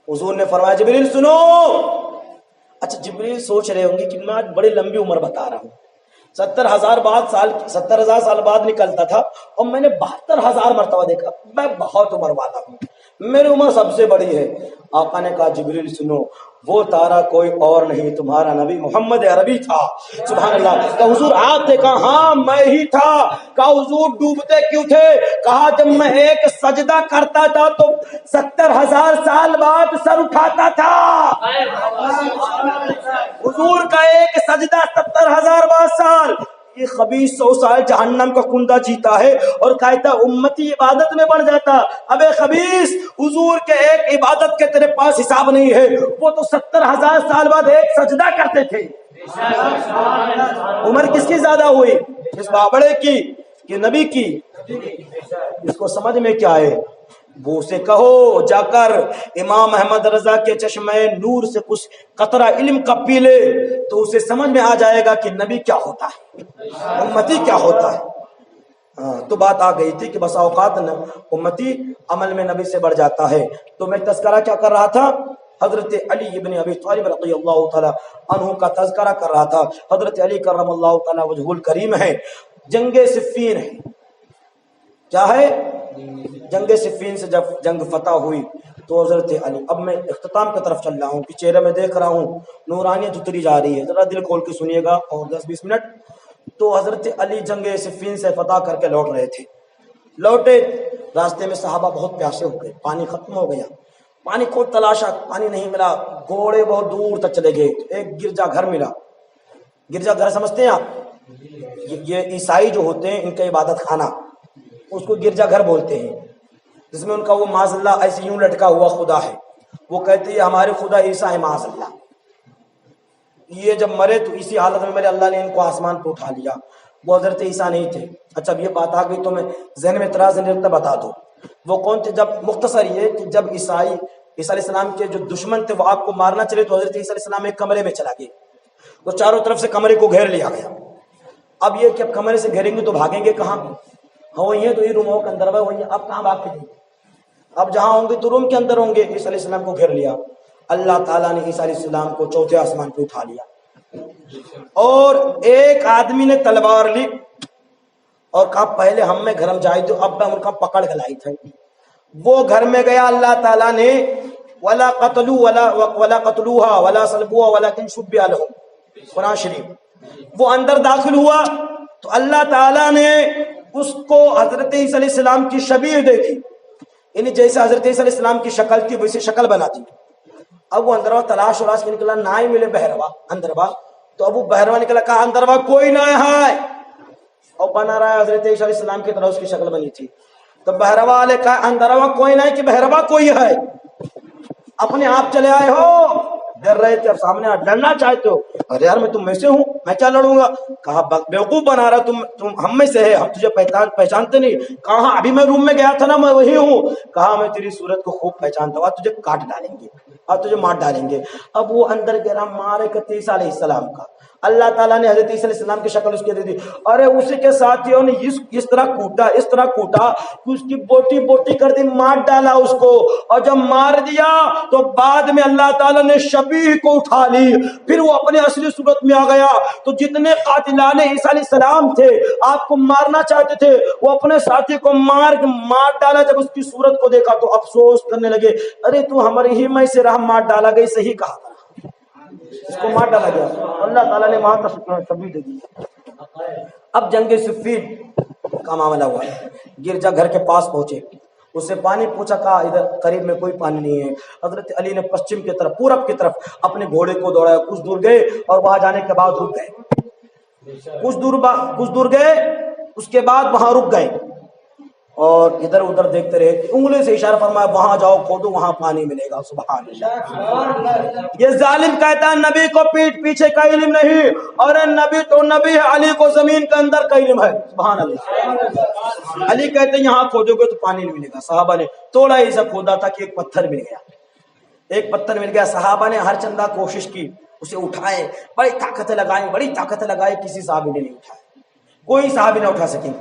Speaker 3: حضور نے فرمایا جبریل سنو. اچھا جبریل سوچ رہے ہوں گے کہ میں آج بڑی لمبی عمر بتا رہا ہوں. 70,000 سال بعد نکلتا تھا اور میں نے 72,000 مرتبہ دیکھا. میں بہت عمر والا ہوں، میری عمر سب سے بڑی ہے. آقا نے کہا جبریل سنو وہ تارا کوئی اور نہیں تمہارا نبی محمد عربی تھا. سبحان اللہ. کہ حضور آپ تھے؟ کہا ہاں میں ہی تھا. کہا حضور ڈوبتے کیوں تھے؟ کہا جب میں ایک سجدہ کرتا تھا تو 70,000 سال بعد سر اٹھاتا تھا. حضور کا ایک سجدہ 70,000 سال. یہ خبیث 100 سال جہنم کا کندا جیتا ہے اور کہتا امتی عبادت میں بڑھ جاتا. ابے خبیث حضور کے ایک عبادت کے تیرے پاس حساب نہیں ہے، وہ تو 70,000 سال بعد ایک سجدہ کرتے تھے. عمر کس کی زیادہ ہوئی؟ اس بابڑے کی کہ نبی کی؟ اس کو سمجھ میں کیا ہے؟ وہ اسے کہو جا کر امام احمد رضا کے چشمہ نور سے کچھ قطرہ علم کا پی لے تو اسے سمجھ میں آ جائے گا کہ نبی کیا ہوتا ہے، امتی کیا ہوتا ہے. تو بات آ گئی تھی کہ بسا اوقات امتی عمل میں نبی سے بڑھ جاتا ہے. تو میں تذکرہ کیا کر رہا تھا؟ حضرت علی ابن ابی طالب رضی اللہ تعالی عنہ کا تذکرہ کر رہا تھا. حضرت علی کرم اللہ تعالی وجہ الکریم ہے. جنگ صفین ہے. کیا ہے؟ جنگ صفین سے جب جنگ فتح ہوئی تو حضرت علی. اب میں اختتام کی طرف چل رہا ہوں کہ چہرے میں دیکھ رہا ہوں نورانیت اتری جا رہی ہے، ذرا دل کھول کے سنیے گا اور 10-20 منٹ. تو حضرت علی جنگ صفین سے فتح کر کے لوٹ رہے تھے. لوٹے راستے میں صحابہ بہت پیاسے ہو گئے، پانی ختم ہو گیا. پانی کو تلاشا، پانی نہیں ملا. گھوڑے بہت دور تک چلے گئے. ایک گرجا گھر ملا. گرجا گھر سمجھتے ہیں آپ؟ یہ عیسائی جو ہوتے ہیں ان کا عبادت خانہ، اس کو گرجا گھر بولتے ہیں، جس میں ان کا وہ معاذ اللہ ایسے یوں لٹکا ہوا خدا ہے. وہ کہتے ہیں ہمارے خدا عیسیٰ ہے معاذ اللہ. یہ جب مرے تو اسی حالت میں میرے اللہ نے ان کو آسمان پہ اٹھا لیا. وہ حضرت عیسیٰ نہیں تھے. اچھا اب یہ بات آ گئی تو میں ذہن میں اعتراض نہیں رکھتا، بتا دو وہ کون تھے. جب مختصر یہ کہ جب عیسیٰ علیہ السلام کے جو دشمن تھے وہ آپ کو مارنا چلے تو حضرت عیسیٰ علیہ السلام ایک کمرے میں چلا گئے. تو چاروں طرف سے کمرے کو گھیر لیا گیا. اب یہ کہ اب کمرے سے گھیریں گے تو بھاگیں گے کہاں؟ ہاں وہی ہے تو یہ روموں کے اندر وہی ہے. اب کہاں بھاگ کے جائیں گے؟ اب جہاں ہوں گے تو روم کے اندر ہوں گے. عیسیٰ علیہ السلام کو گھیر لیا. اللہ تعالیٰ نے عیسیٰ علیہ السلام کو چوتھے آسمان پہ اٹھا لیا اور ایک آدمی نے تلوار لی اور کہا پہلے ہم میں گھر میں جائے تو اب میں ان کا پکڑ کے لائی تھا. وہ گھر میں گیا. اللہ تعالیٰ نے ولا قتلوها ولا صلبوها ولكن شبه لهم قرآن شریف. وہ اندر داخل ہوا تو اللہ تعالیٰ نے اس کو حضرت عیسیٰ علیہ السلام کی شبیہ دیکھی، یعنی جیسے حضرت عیسیٰ علیہ السلام کی شکل تھی ویسے شکل بنا دی. اب وہ اندروا تلاش ولاش کے نکلا، نہ ہی ملے بہروا اندروا. تو اب وہ بہروا نکلا، کہا اندروا کوئی نہ ہے، اور بنا رہا ہے حضرت عیسیٰ علیہ السلام کی طرح اس کی شکل بنی تھی. تو بہروا والے کہا اندروا کوئی نہ ہے کہ بہروا کوئی ہے. اپنے آپ چلے آئے ہو، ڈر رہے تھے، اب سامنے ڈرنا چاہتے ہو. ارے یار میں تم میں سے ہوں. میں کیا لڑوں گا؟ کہا بیوقوف بنا رہا تم ہم میں سے ہے، ہم تجھے پہچانتے نہیں۔ کہا عابی میں روم میں گیا تھا نا، میں وہی ہوں۔ کہا میں تیری صورت کو خوب پہچانتا ہوں، تجھے کاٹ ڈالیں گے اور تجھے مار ڈالیں گے۔ اب وہ اندر گرا مارے کہ عیسیٰ علیہ السلام کا، اللہ تعالیٰ نے حضرت عیسیٰ علیہ السلام کی شکل اس کے دے دی۔ ارے اسی کے ساتھیوں نے اس طرح کوٹا کہ اس کی بوٹی بوٹی کر دی، مار ڈالا اس کو۔ اور جب مار دیا تو بعد میں اللہ تعالیٰ نے شبیہ کو اٹھا لی، پھر وہ اپنے اصلی صورت میں آ گیا۔ تو جتنے قاتلان عیسیٰ علیہ السلام تھے، آپ کو مارنا چاہتے تھے، وہ اپنے ساتھی کو مار ڈالا۔ جب اس کی صورت کو دیکھا تو افسوس کرنے لگے، ارے تو ہمارے ہی میں سے رہا، مار ڈالا گئی، صحیح کہا تھا، اس کو مار ڈالا گیا۔ اللہ تعالیٰ نے وہاں تک شبیہ دے دی۔ اب جنگ صفین کا معاملہ ہوا، گرجا گھر کے پاس پہنچے، اس سے پانی پوچھا، کہا ادھر قریب میں کوئی پانی نہیں ہے۔ حضرت علی نے پشچم کی طرف، پورب کی طرف اپنے گھوڑے کو دوڑایا، کچھ دور گئے اور وہاں جانے کے بعد رک گئے، کچھ دور گئے، اس کے بعد وہاں رک گئے اور ادھر ادھر دیکھتے رہے، انگلی سے اشارہ فرمایا وہاں جاؤ کھودو، وہاں پانی ملے گا۔ سبحان اللہ۔ یہ ظالم کہتا ہے نبی کو پیٹ پیچھے کا علم نہیں، اور نبی تو نبی ہے، علی کو زمین کے اندر کا علم ہے۔ سبحان اللہ۔ علی کہتے ہیں یہاں کھودو گے تو پانی نہیں ملے گا۔ صحابہ نے تھوڑا ہی سا کھودا تھا کہ ایک پتھر مل گیا، ایک پتھر مل گیا۔ صحابہ نے ہر چندہ کوشش کی، اسے اٹھائے، بڑی طاقتیں لگائی، کسی صحابی نے نہیں اٹھایا، کوئی صحابی نہ اٹھا سکیں۔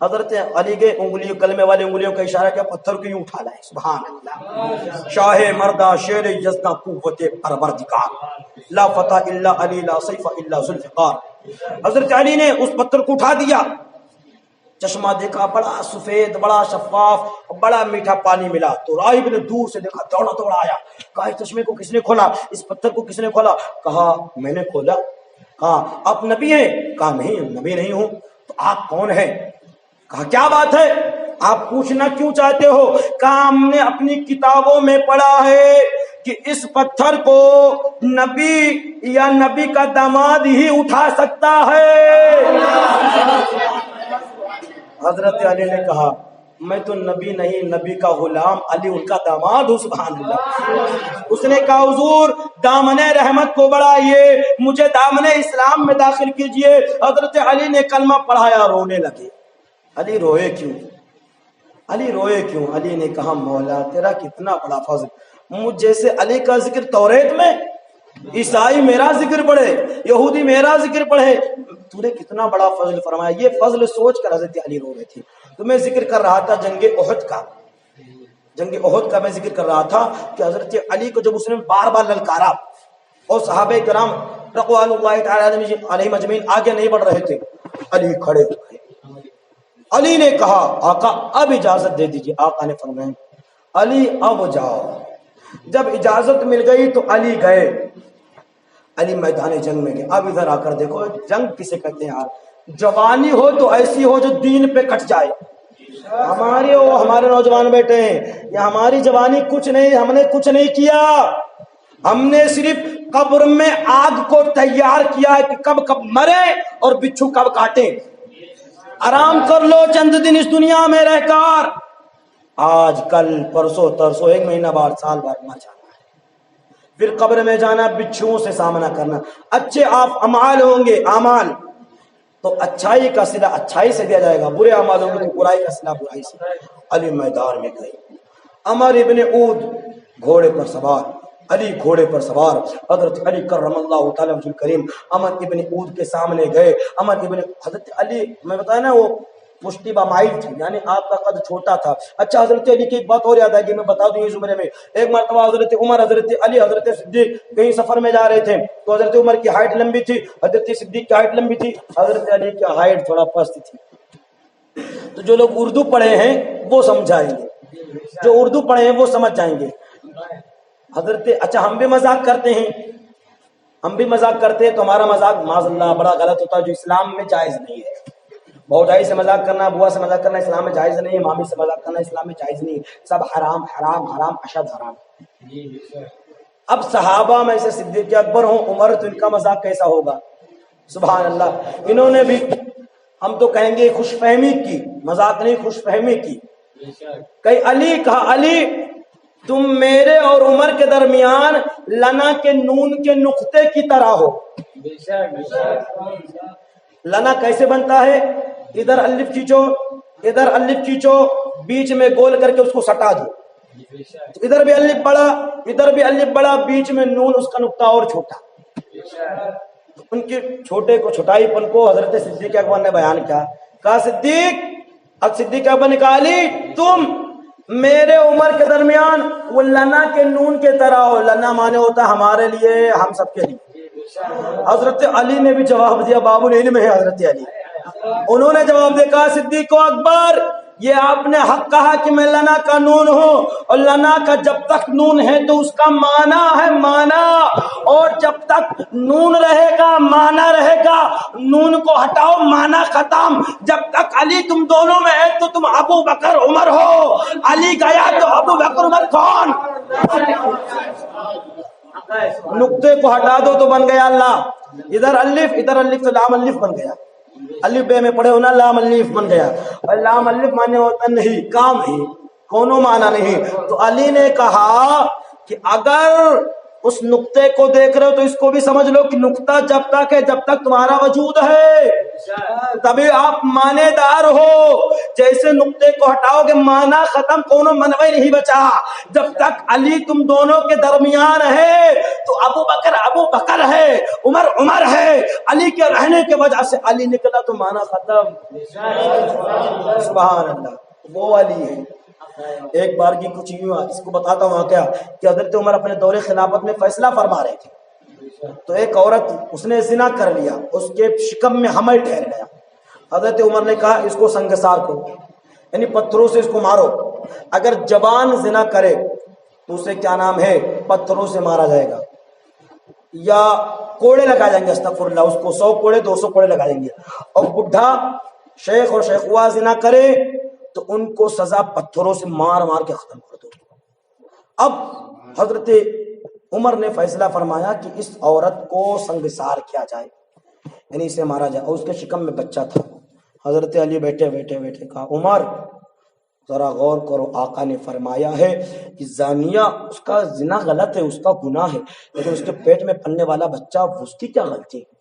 Speaker 3: حضرت علی کے انگلیوں، کلمے والی انگلیوں کا اشارہ کیا، پتھر کو یوں اٹھا لائے۔ سبحان اللہ۔ شاہ مردہ شیر یزداں قوت پروردگار، لا فتح الا علی، لا سیف الا ذوالفقار۔ حضرت علی نے اس پتھر کو اٹھا دیا، چشمہ دیکھا، بڑا سفید، بڑا شفاف، بڑا میٹھا پانی ملا۔ تو راہب نے دور سے دیکھا، دوڑا آیا، کہا اس چشمے کو کس نے کھولا، اس پتھر کو کس نے کھولا؟ کہا میں نے کھولا۔ کہا آپ نبی ہیں؟ کہا نہیں، نبی نہیں ہوں۔ تو آپ کون ہیں؟ کہا کیا بات ہے، آپ پوچھنا کیوں چاہتے ہو؟ کہا ہم نے اپنی کتابوں میں پڑھا ہے کہ اس پتھر کو نبی یا نبی کا داماد ہی اٹھا سکتا ہے۔ حضرت علی نے کہا میں تو نبی نہیں، نبی کا غلام، علی ان کا داماد ہوں۔ سبحان اللہ۔ اس نے کہا حضور دامن رحمت کو بڑھائیے، مجھے دامن اسلام میں داخل کیجئے۔ حضرت علی نے کلمہ پڑھایا، رونے لگے۔ علی روئے کیوں؟ علی نے کہا مولا تیرا کتنا بڑا فضل، مجھ جیسے علی کا ذکر توریت میں، عیسائی میرا ذکر پڑھے، یہودی میرا ذکر پڑھے، تو نے کتنا بڑا فضل فرمایا۔ یہ فضل سوچ کر حضرت علی رو رہے تھے۔ تو میں ذکر کر رہا تھا جنگ احد کا میں ذکر کر رہا تھا کہ حضرت علی کو جب اس نے بار بار للکارا اور صحابہ کرام رضوان اللہ تعالی علیہم اجمعین آگے نہیں بڑھ رہے تھے، علی کھڑے ہو گئے۔ علی نے کہا آقا اب اجازت دے دیجیے۔ آقا نے فرمایا علی اب جاؤ۔ جب اجازت مل گئی تو علی گئے، علی میدان جنگ میں گئے۔ اب ادھر آ کر دیکھو جنگ کسے کہتے ہیں یار، جوانی ہو تو ایسی ہو جو دین پہ کٹ جائے۔ ہمارے نوجوان بیٹے ہیں، یہ ہماری جوانی کچھ نہیں، ہم نے کچھ نہیں کیا، ہم نے صرف قبر میں آگ کو تیار کیا ہے کہ کب کب مرے اور بچھو کب کاٹے۔ آرام کر لو چند دن اس دنیا میں رہ کر، آج کل پرسوں ترسوں ایک مہینہ بعد سال بعد مر جانا ہے، پھر قبر میں جانا، بچھوؤں سے سامنا کرنا۔ اچھے آپ اعمال ہوں گے، اعمال تو اچھائی کا صلہ اچھائی سے دیا جائے گا، برے اعمال ہوں گے تو برائی کا صلہ برائی سے۔ علی میدان میں گئے، عمر ابن عود گھوڑے پر سوار، علی گھوڑے پر سوار، حضرت علی کرم اللہ تعالی وجہ کریم عمر ابن عود کے سامنے گئے۔ حضرت علی میں بتایا نا وہ پشتی بامائل تھی، یعنی آپ کا قد چھوٹا تھا۔ اچھا حضرت علی کی ایک بات اور یاد آئے گی، میں بتا دوں اس زمرے میں۔ ایک مرتبہ حضرت عمر، حضرت علی، حضرت صدیق کہیں سفر میں جا رہے تھے، تو حضرت عمر کی ہائٹ لمبی تھی، حضرت صدیق کی ہائٹ لمبی تھی، حضرت علی کی ہائٹ تھوڑا پست تھی۔ تو جو لوگ اردو پڑھے ہیں وہ سمجھائیں گے، جو اردو پڑھے ہیں وہ سمجھ جائیں گے۔ حضرت اچھا ہم بھی مذاق کرتے ہیں، تو ہمارا مذاق معاذ اللہ بڑا غلط ہوتا ہے، جو اسلام میں جائز نہیں ہے۔ بھوجائی سے مذاق کرنا، بوا سے مذاق کرنا اسلام میں جائز نہیں ہے، مامی سے مذاق کرنا اسلام میں جائز نہیں ہے، سب حرام حرام حرام اشد حرام۔ اب صحابہ میں سے صدیق اکبر ہوں، عمر، تو ان کا مذاق کیسا ہوگا؟ سبحان اللہ۔ انہوں نے بھی ہم تو کہیں گے خوش فہمی کی، مذاق نہیں خوش فہمی کی۔ کہ علی کہا علی تم میرے اور عمر کے درمیان لنا کے نون کے نقطے کی طرح ہو. لنا کیسے بنتا ہے؟ ادھر الف کھینچو، ادھر الف کھینچو، بیچ میں گول کر کے اس کو سٹا دو. ادھر بھی الف بڑا، ادھر بھی الف بڑا، بیچ میں نون اس کا نقطہ اور چھوٹا. ان کے چھوٹے کو چھوٹائی پن کو حضرت صدیق اکبر نے بیان کیا. کہا صدیق اکبر نے کہا علی تم میرے عمر کے درمیان وہ لنا کے نون کے طرح ہو. لنا مانے ہوتا ہمارے لیے، ہم سب کے لیے. حضرت علی نے بھی جواب دیا، باب العلم ہے حضرت علی. انہوں نے جواب دیا، کہا صدیق اکبر یہ آپ نے حق کہا کہ میں لنا کا نون ہوں، اور لنا کا جب تک نون ہے تو اس کا معنی ہے معنی، اور جب تک نون رہے گا معنی رہے گا. نون کو ہٹاؤ معنی ختم. جب تک علی تم دونوں میں ہے تو تم ابو بکر عمر ہو، علی گیا تو ابو بکر عمر کون؟ نقطے کو ہٹا دو تو بن گیا اللہ. ادھر الف تو لام الف بن گیا. الف بے میں پڑھے ہونا لام الف بن گیا. اور لام الف مانے ہوتا نہیں کام ہی، کونوں مانا نہیں. تو علی نے کہا کہ اگر اس نقطے کو دیکھ رہے ہو تو اس کو بھی سمجھ لو کہ نقطہ جب تک ہے جب تک تمہارا وجود ہے تبھی آپ معنی دار ہو. جیسے نقطے کو ہٹاؤ گے معنی ختم، کونوں منوی نہیں بچا. جب تک علی تم دونوں کے درمیان ہے تو ابو بکر ہے، عمر عمر ہے. علی کے رہنے کی وجہ سے علی نکلا تو معنی ختم. سبحان اللہ. وہ علی ہے. ایک بار کی کچھ یوں اس کو بتاتا ہوں کیا کہ حضرت عمر اپنے دور خلافت میں فیصلہ فرما رہے تھے تو ایک عورت اس نے زنا کر لیا، اس کے شکم میں حمل ٹھہر گیا. حضرت عمر نے کہا اس کو سنگسار کرو، یعنی پتھروں سے اس کو مارو. اگر جوان زنا کرے تو اسے کیا نام ہے پتھروں سے مارا جائے گا، یا کوڑے لگا جائیں گے. استغفر اللہ، اس کو 100 کوڑے 200 کوڑے لگا جائیں گے. اور بڈھا شیخ اور شیخوا زنا کرے تو ان کو سزا پتھروں سے مار مار کے ختم کر دو. اب حضرت عمر نے فیصلہ فرمایا کہ اس عورت کو سنگسار کیا جائے، یعنی اسے مارا جائے. اور اس کے شکم میں بچہ تھا. حضرت علی بیٹھے کہا عمر ذرا غور کرو، آقا نے فرمایا ہے کہ زانیہ اس کا زنا غلط ہے، اس کا گناہ ہے، لیکن اس کے پیٹ میں پلنے والا بچہ اس کی کیا غلطی ہے؟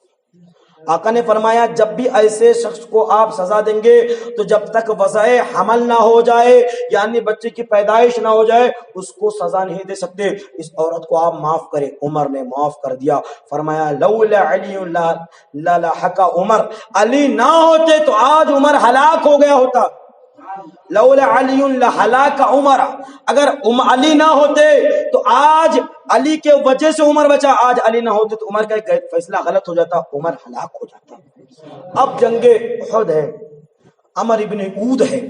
Speaker 3: آقا نے فرمایا جب بھی ایسے شخص کو آپ سزا دیں گے تو جب تک وضع حمل نہ ہو جائے، یعنی بچے کی پیدائش نہ ہو جائے، اس کو سزا نہیں دے سکتے. اس عورت کو آپ معاف کریں. عمر نے معاف کر دیا. فرمایا لولا علی للحق عمر، علی نہ ہوتے تو آج عمر ہلاک ہو گیا ہوتا. لولا علی لہلاک عمر، اگر علی نہ ہوتے تو آج علی کے وجہ سے عمر بچا. آج علی نہ ہوتے تو عمر کا فیصلہ غلط ہو جاتا، عمر ہلاک ہو جاتا. اب جنگ احد ہے، عمر ابن عود ہے.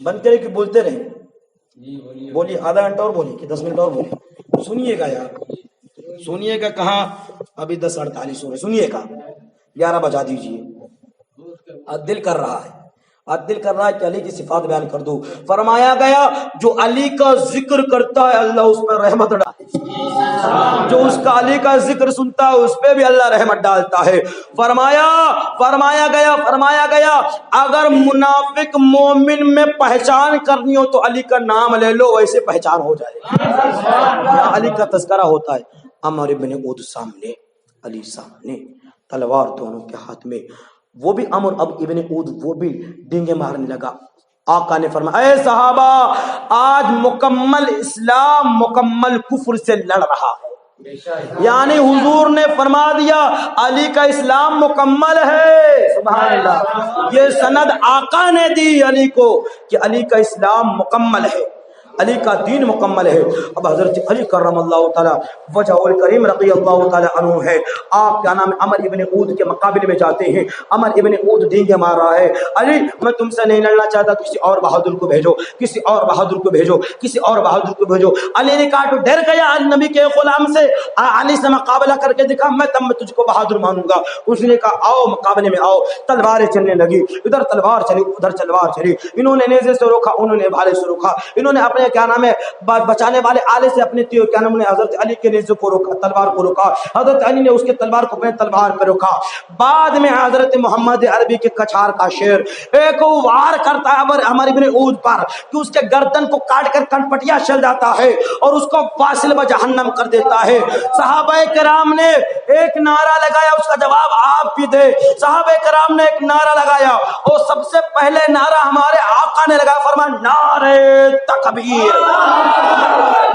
Speaker 3: بند کرے کہ بولتے رہے، بولیے آدھا گھنٹہ اور بولیے کہ 10 منٹ اور بولیے. سنیے گا یار، سنیے گا. کہاں ابھی 10:48 ہو رہے، سنیے گا. 11 بجا دیجیے. دل کر رہا ہے کہ علی کی صفات بیان کر دوں. فرمایا گیا جو علی کا ذکر کرتا ہے اللہ اس پر رحمت ڈالتا ہے، جو اس کا علی کا ذکر سنتا ہے اس پہ بھی اللہ رحمت ڈالتا ہے. فرمایا گیا اگر منافق مومن میں پہچان کرنی ہو تو علی کا نام لے لو، ویسے پہچان ہو جائے گا. علی کا تذکرہ ہوتا ہے. عمر ابن عود سامنے، علی سامنے، تلوار دونوں کے ہاتھ میں. وہ بھی عمر ابن عود وہ بھی ڈینگے مارنے لگا. آقا نے فرمایا اے صحابہ آج مکمل اسلام مکمل کفر سے لڑ رہا ہے، یعنی حضور نے فرما دیا علی کا اسلام مکمل ہے. سبحان اللہ. یہ سند آقا نے دی علی کو کہ علی کا اسلام مکمل ہے، علی کا دین مکمل ہے. اب حضرت علی کرم اللہ تعالی وجہ الکریم رضی اللہ تعالی عنہ ہے. آپ کیا نام عمر ابن عود کے مقابلے میں جاتے ہیں. عمر ابن عود ڈینگے مار رہا ہے. علی میں تم سے نہیں لڑنا چاہتا، کسی اور بہادر کو بھیجو، کسی اور بہادر کو بھیجو، کسی اور بہادر کو بھیجو. علی نے کہا تو ڈر گیا نبی کے غلام سے، علی سے مقابلہ کر کے دکھا، میں تب میں تجھ کو بہادر مانوں گا. اس نے کہا آؤ مقابلے میں آؤ. تلواریں چلنے لگی، ادھر تلوار چلی ادھر تلوار چلی. انہوں نے نیزے سے روکا، انہوں نے بھالے سے روکا. انہوں نے اپنے کیا نام ہے بچانے والے آلے سے اپنے کیا نام نے حضرت علی کے نیزے کو روکا, تلوار کو روکا. حضرت علی نے اس کے تلوار کو اپنے تلوار پہ روکا. بعد میں حضرت محمد عربی کے کچھار کا شعر ایک وار کرتا ہے عمر ابن عود پر کہ اس کے گردن کو کاٹ کر کنپٹیا چل جاتا ہے اور اس کو واصل بجہنم کر دیتا ہے. صحابہ کرام نے ایک نعرہ لگایا, اس کا جواب آپ بھی دے. صحابہ کرام نے ایک نعرہ لگایا اور سب سے پہلے نعرہ ہمارے آقا نے لگایا, فرمایا نعرہ تکبیر.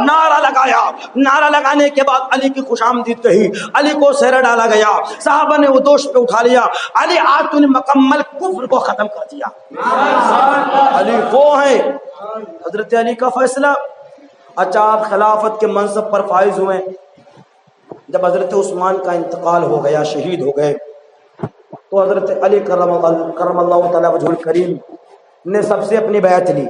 Speaker 3: نعرہ لگایا. نعرہ لگانے کے بعد علی کی خوش آمدید کہی, علی کو سہرا ڈالا گیا. صحابہ نے وہ دوش پہ اٹھا لیا. علی آج تو نے مکمل کفر کو ختم کر دیا. علی وہ ہیں. حضرت علی کا فیصلہ. اچھا آپ خلافت کے منصب پر فائز ہوئے. جب حضرت عثمان کا انتقال ہو گیا, شہید ہو گئے, تو حضرت علی کرم اللہ تعالی وجہ الکریم نے سب سے اپنی بیعت لی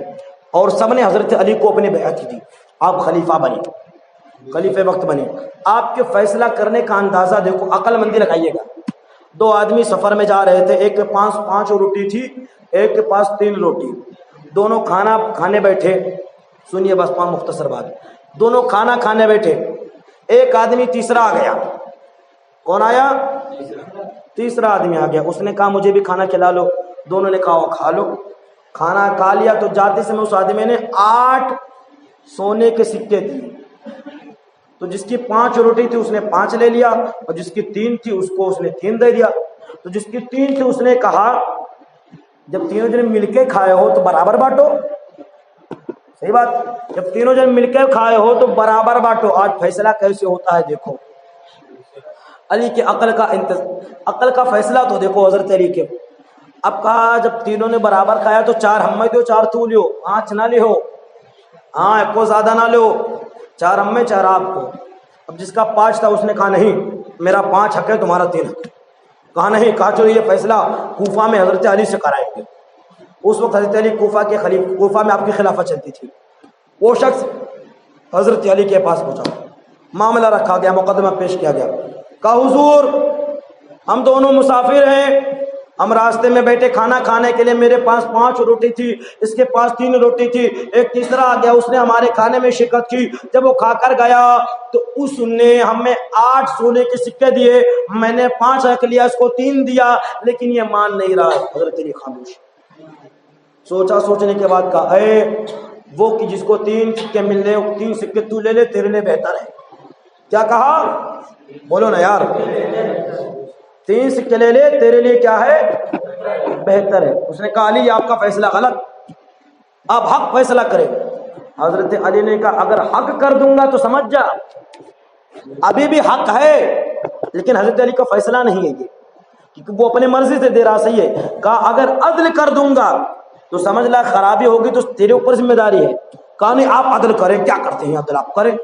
Speaker 3: اور سب نے حضرت علی کو اپنی بیعت دی. آپ خلیفہ بنے, خلیفہ وقت بنے. آپ کے فیصلہ کرنے کا اندازہ دیکھو, عقل مندی لگائیے گا. دو آدمی سفر میں جا رہے تھے, ایک کے پاس 5 روٹی تھی, ایک کے پاس 3 روٹی. دونوں کھانا کھانے بیٹھے. سنیے بس 5 مختصر بات. دونوں کھانا کھانے بیٹھے, ایک آدمی تیسرا آ گیا. کون آیا؟ تیسرا آدمی آ گیا. اس نے کہا مجھے بھی کھانا کھلا لو. دونوں نے کہا کھا لو. کھانا کھا لیا تو جاتے سے میں اس آدمی نے 8 سونے کے سکے دیے. تو جس کی 5 روٹی تھی اس نے 5 لے لیا, اور جس کی 3 تھی اس کو اس نے 3 دے دیا. تو جس کی 3 تھی اس نے کہا جب تینوں جنے مل کے کھائے ہو تو برابر بانٹو. صحیح بات, جب تینوں جن مل کے کھائے ہو تو برابر بانٹو. آج فیصلہ کیسے ہوتا ہے دیکھو. علی کے عقل کا فیصلہ تو دیکھو حضرت علی کے. اب کہا جب تینوں نے برابر کھایا تو 4 ہم میں دو 4 تو لیو, 5 نہ لیو. ہاں ایک کو زیادہ نہ لو, 4 ہم میں 4 آپ کو. اب جس کا 5 تھا اس نے کہا نہیں میرا 5 حق ہے تمہارا 3 حق. کہا نہیں. کہا چلو یہ فیصلہ کوفہ میں حضرت علی سے کرائیں گے. اس وقت حضرت علی کوفہ میں آپ کی خلافت چلتی تھی. وہ شخص حضرت علی کے پاس پہنچا, معاملہ رکھا گیا, مقدمہ پیش کیا گیا. کہا حضور ہم دونوں مسافر ہیں, ہم راستے میں بیٹھے کھانا کھانے کے لیے, میرے پاس 5 روٹی تھی, اس کے پاس 3 روٹی تھی, ایک تیسرا آ گیا, اس نے ہمارے کھانے میں شرکت کی. جب وہ کھا کر گیا تو اس نے ہمیں 8 سونے کے سکے دیے, میں نے 5 رکھ لیا, اس کو 3 دیا, لیکن یہ مان نہیں رہا. حضرت علی خاموش. سوچا, سوچنے کے بعد کہا اے وہ کہ جس کو 3 سکے ملنے, 3 سکے تو لے لے, تیرے لیے بہتر ہے. کیا کہا بولو نا یار, 3 سکے لے لے, تیرے لیے کیا ہے بہتر ہے. اس نے کہا علی آپ کا فیصلہ غلط, آپ حق فیصلہ کرے. حضرت علی نے کہا اگر حق کر دوں گا تو سمجھ جا ابھی بھی حق ہے, لیکن حضرت علی کا فیصلہ نہیں ہے یہ, کیونکہ وہ اپنے مرضی سے دے رہا. صحیح ہے. کہا اگر عدل کر دوں گا تو سمجھ لا خرابی ہوگی تو تیرے اوپر ذمہ داری ہے. کہا نہیں آپ عدل کریں, کیا کرتے ہیں عدل آپ کریں.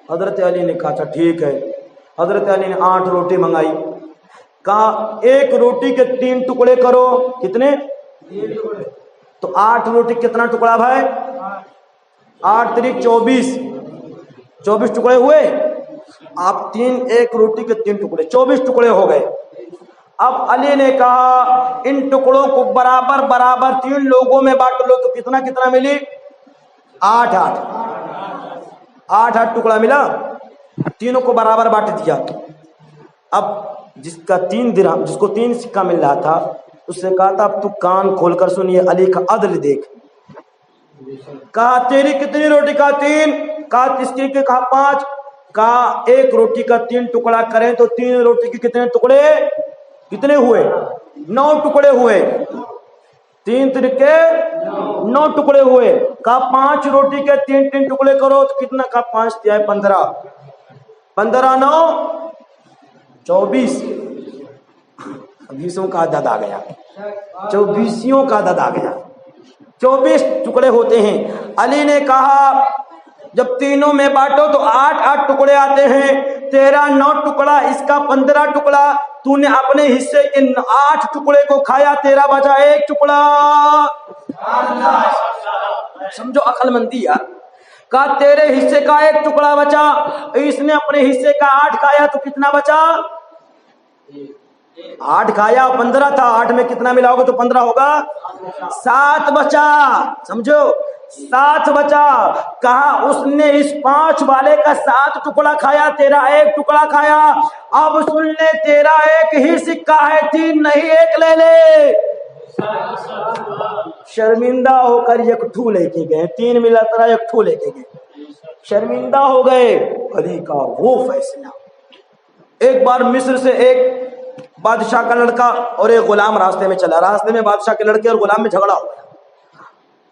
Speaker 3: حضرت علی نے کہا اچھا ٹھیک ہے. حضرت علی نے 8 روٹی منگائی. کہا 1 روٹی کے 3 ٹکڑے کرو. کتنے؟ 3 ٹکڑے. تو 8 روٹی کتنا ٹکڑا بھائی؟ 8 تریک 24, 24 ٹکڑے ہوئے. آپ 1 روٹی کے 3 ٹکڑے, 24 ٹکڑے ہو گئے. اب علی نے کہا ان ٹکڑوں کو برابر برابر 3 لوگوں میں بانٹ لو. تو کتنا کتنا ملی؟ 8 ٹکڑا ملا, تینوں کو برابر بانٹ دیا. اب جس کا 3 درہم, جس کو 3 سکہ مل رہا تھا, اس نے کہا تھا اب تو کان کھول کر سنیے علی کا عدل دیکھ. کہا تیری کتنی روٹی؟ کہا 3. کہا اس کی کہا 5. کہا 1 روٹی کا 3 ٹکڑا کریں تو 3 روٹی کے کتنے ٹکڑے, کتنے ہوئے؟ 9 ٹکڑے ہوئے. 3 ترکے 9 ٹکڑے ہوئے. کہا 5 روٹی کے 3 ٹکڑے کرو تو کتنا؟ کہا 5 تیا 15, 15 9 24. 20 کا عدد آ گیا, 24 کا عدد آ گیا. 24 ٹکڑے ہوتے ہیں. علی نے کہا جب تینوں میں بانٹو تو 8 ٹکڑے آتے ہیں. تیرا 9 ٹکڑا, اس کا 15 ٹکڑا. تو نے اپنے حصے کے 8 ٹکڑے کو کھایا, تیرا بچا 1 ٹکڑا. سمجھو عقل مندی یار. کہا تیرے حصے کا 1 ٹکڑا بچا, اس نے اپنے حصے کا 8 کھایا تو کتنا بچا؟ 8 کھایا 15 تھا, 8 میں کتنا ملاؤ گے تو 15 ہوگا, 7 بچا. سمجھو 7 بچا. کہا اس نے اس 5 والے کا 7 ٹکڑا کھایا, تیرا 1 ٹکڑا کھایا. اب سن لے, تیرا 1 ہی سکہ ہے, 3 نہیں, 1 لے لے. شرمندہ ہو کر 1 ٹھو لے کے گئے, 3 ملا ترا 1 ٹھو لے کے گئے, شرمندہ ہو گئے. علی کا وہ فیصلہ. ایک بار مصر سے ایک بادشاہ کا لڑکا اور ایک غلام راستے میں چلا. راستے میں بادشاہ کے لڑکے اور غلام میں جھگڑا ہو گیا.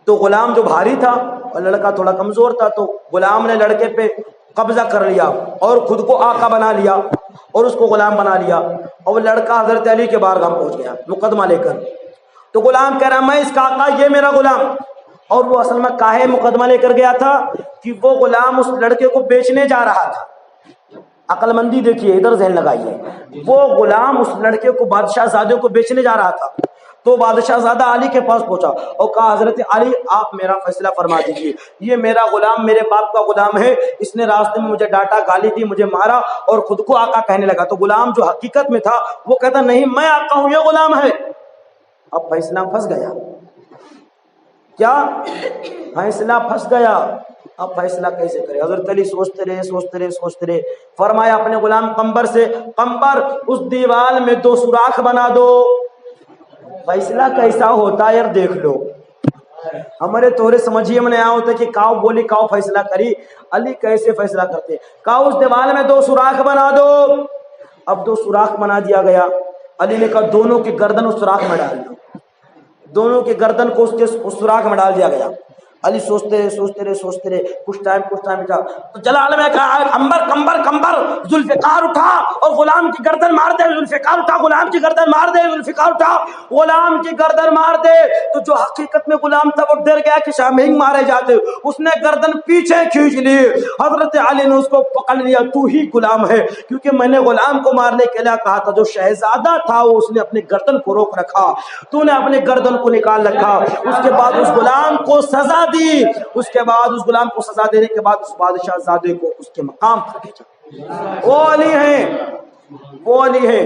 Speaker 3: تو غلام جو بھاری تھا اور لڑکا تھوڑا کمزور تھا, تو غلام نے لڑکے پہ قبضہ کر لیا اور خود کو آقا بنا لیا اور اس کو غلام بنا لیا. اور لڑکا حضرت علی کے بارگاہ پہنچ گیا مقدمہ لے کر. تو غلام کہہ رہا میں اس کا آقا, یہ میرا غلام. اور وہ اصل میں کاہے مقدمہ لے کر گیا تھا کہ وہ غلام اس لڑکے کو بیچنے جا رہا تھا. عقل مندی دیکھیے, ادھر ذہن لگائیے. وہ غلام اس لڑکے کو بادشاہ زادے کو بیچنے جا رہا تھا. تو بادشاہ زادہ علی کے پاس پہنچا اور کہا حضرت علی آپ میرا فیصلہ فرما دیجیے, یہ میرا غلام میرے باپ کا غلام ہے, اس نے راستے میں مجھے ڈانٹا, گالی دی, مجھے مارا اور خود کو آقا کہنے لگا. تو غلام جو حقیقت میں تھا وہ کہتا نہیں میں آقا ہوں, یہ غلام ہے. اب فیصلہ پھنس گیا. کیا فیصلہ پھنس گیا. اب فیصلہ کیسے کرے؟ حضرت علی سوچتے رہے. فرمایا اپنے غلام قمبر سے, قمبر اس دیوال میں 2 سوراخ بنا دو. فیصلہ کیسا ہوتا ہے یار دیکھ لو. ہمارے تورے سمجھیے میں آیا ہوتا کہ کاؤ بولی کاؤ فیصلہ کری. علی کیسے فیصلہ کرتے؟ کہا اس دیوال میں 2 سوراخ بنا دو. اب 2 سوراخ بنا دیا گیا. علی نے کہا دونوں کی گردن اس سوراخ میں ڈال دو. دونوں کی گردن کو اس سوراخ میں ڈال دیا گیا. علی سوچتے رہے. کچھ ٹائم بتا تو جلال میں کہا کمبر ذوالفقار اٹھا اور غلام کی گردن مار دے. ذوالفقار اٹھا, غلام کی گردن مار دے. ذوالفقار اٹھا, غلام کی گردن مار دے. تو جو حقیقت میں غلام تھا وہ ڈر گیا کہ شامہنگ مارے جاتے. اس نے گردن پیچھے کھینچ لی. حضرت علی نے اس کو پکڑ لیا, تو ہی غلام ہے, کیونکہ میں نے غلام کو مارنے کے لیے کہا تھا. جو شہزادہ تھا وہ اس نے اپنی گردن کو روک رکھا, تو نے اپنے گردن کو نکال رکھا. اس کے بعد اس غلام کو سزا دی. اس کے بعد اس غلام کو سزا دینے کے بعد اس بادشاہ زادے کو اس کے مقام پر بھیجا. وہ علی ہیں.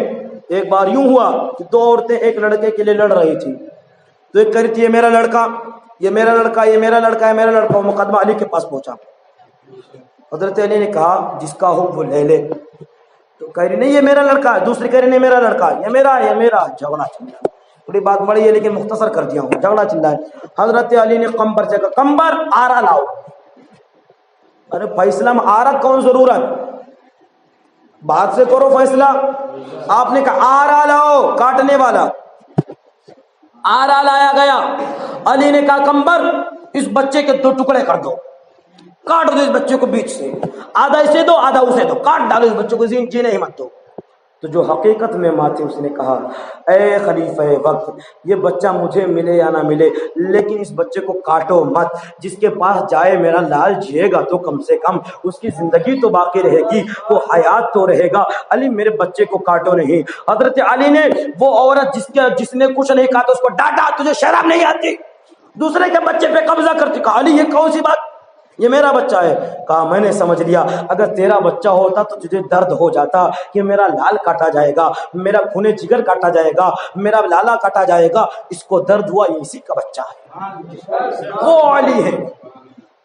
Speaker 3: ایک بار یوں ہوا کہ 2 عورتیں ایک لڑکے کے لیے لڑ رہی تھی. تو ایک کہہ رہی تھی یہ میرا لڑکا, یہ میرا لڑکا, یہ میرا لڑکا, یہ میرا لڑکا. وہ مقدمہ علی کے پاس پہنچا. حضرت علی نے کہا جس کا ہو وہ لے لے. تو کہہ رہی نہیں یہ میرا لڑکا. دوسری کہہ رہی نہیں میرا لڑکا, یہ میرا. جھگڑا چل رہا. تھوڑی بات بڑی ہے لیکن مختصر کر دیا ہوں, جھگڑا چل رہا ہے. حضرت علی نے قمبر سے کہا قمبر آرا لاؤ. ارے فیصلہ میں آرا کون ضرورت, بات سے کرو فیصلہ. آپ نے کہا آرا لاؤ, کاٹنے والا. آرا لایا گیا. علی نے کہا قمبر اس بچے کے 2 ٹکڑے کر دو, کاٹ دو اس بچے کو بیچ سے, آدھا اسے دو آدھا اسے دو, کاٹ ڈالو اس بچے کو, جینے ہی مت دو. تو جو حقیقت میں ماں تھی اس نے کہا اے خلیفہ وقت, یہ بچہ مجھے ملے یا نہ ملے لیکن اس بچے کو کاٹو مت. جس کے پاس جائے میرا لال جیے گا تو کم سے کم اس کی زندگی تو باقی رہے گی, وہ حیات تو رہے گا. علی میرے بچے کو کاٹو نہیں. حضرت علی نے وہ عورت جس نے کچھ نہیں کہا تو اس کو ڈانٹا, تجھے شرم نہیں آتی دوسرے کے بچے پہ قبضہ کرتی. کہا علی یہ کون سی بات, یہ میرا بچہ ہے. کہا میں نے سمجھ لیا, اگر تیرا بچہ ہوتا تو تجھے درد ہو جاتا کہ میرا لال کاٹا جائے گا, میرا خون جگر کاٹا جائے گا, میرا لالا کاٹا جائے گا. اس کو درد ہوا یہ اسی کا بچہ ہے. وہ علی ہے.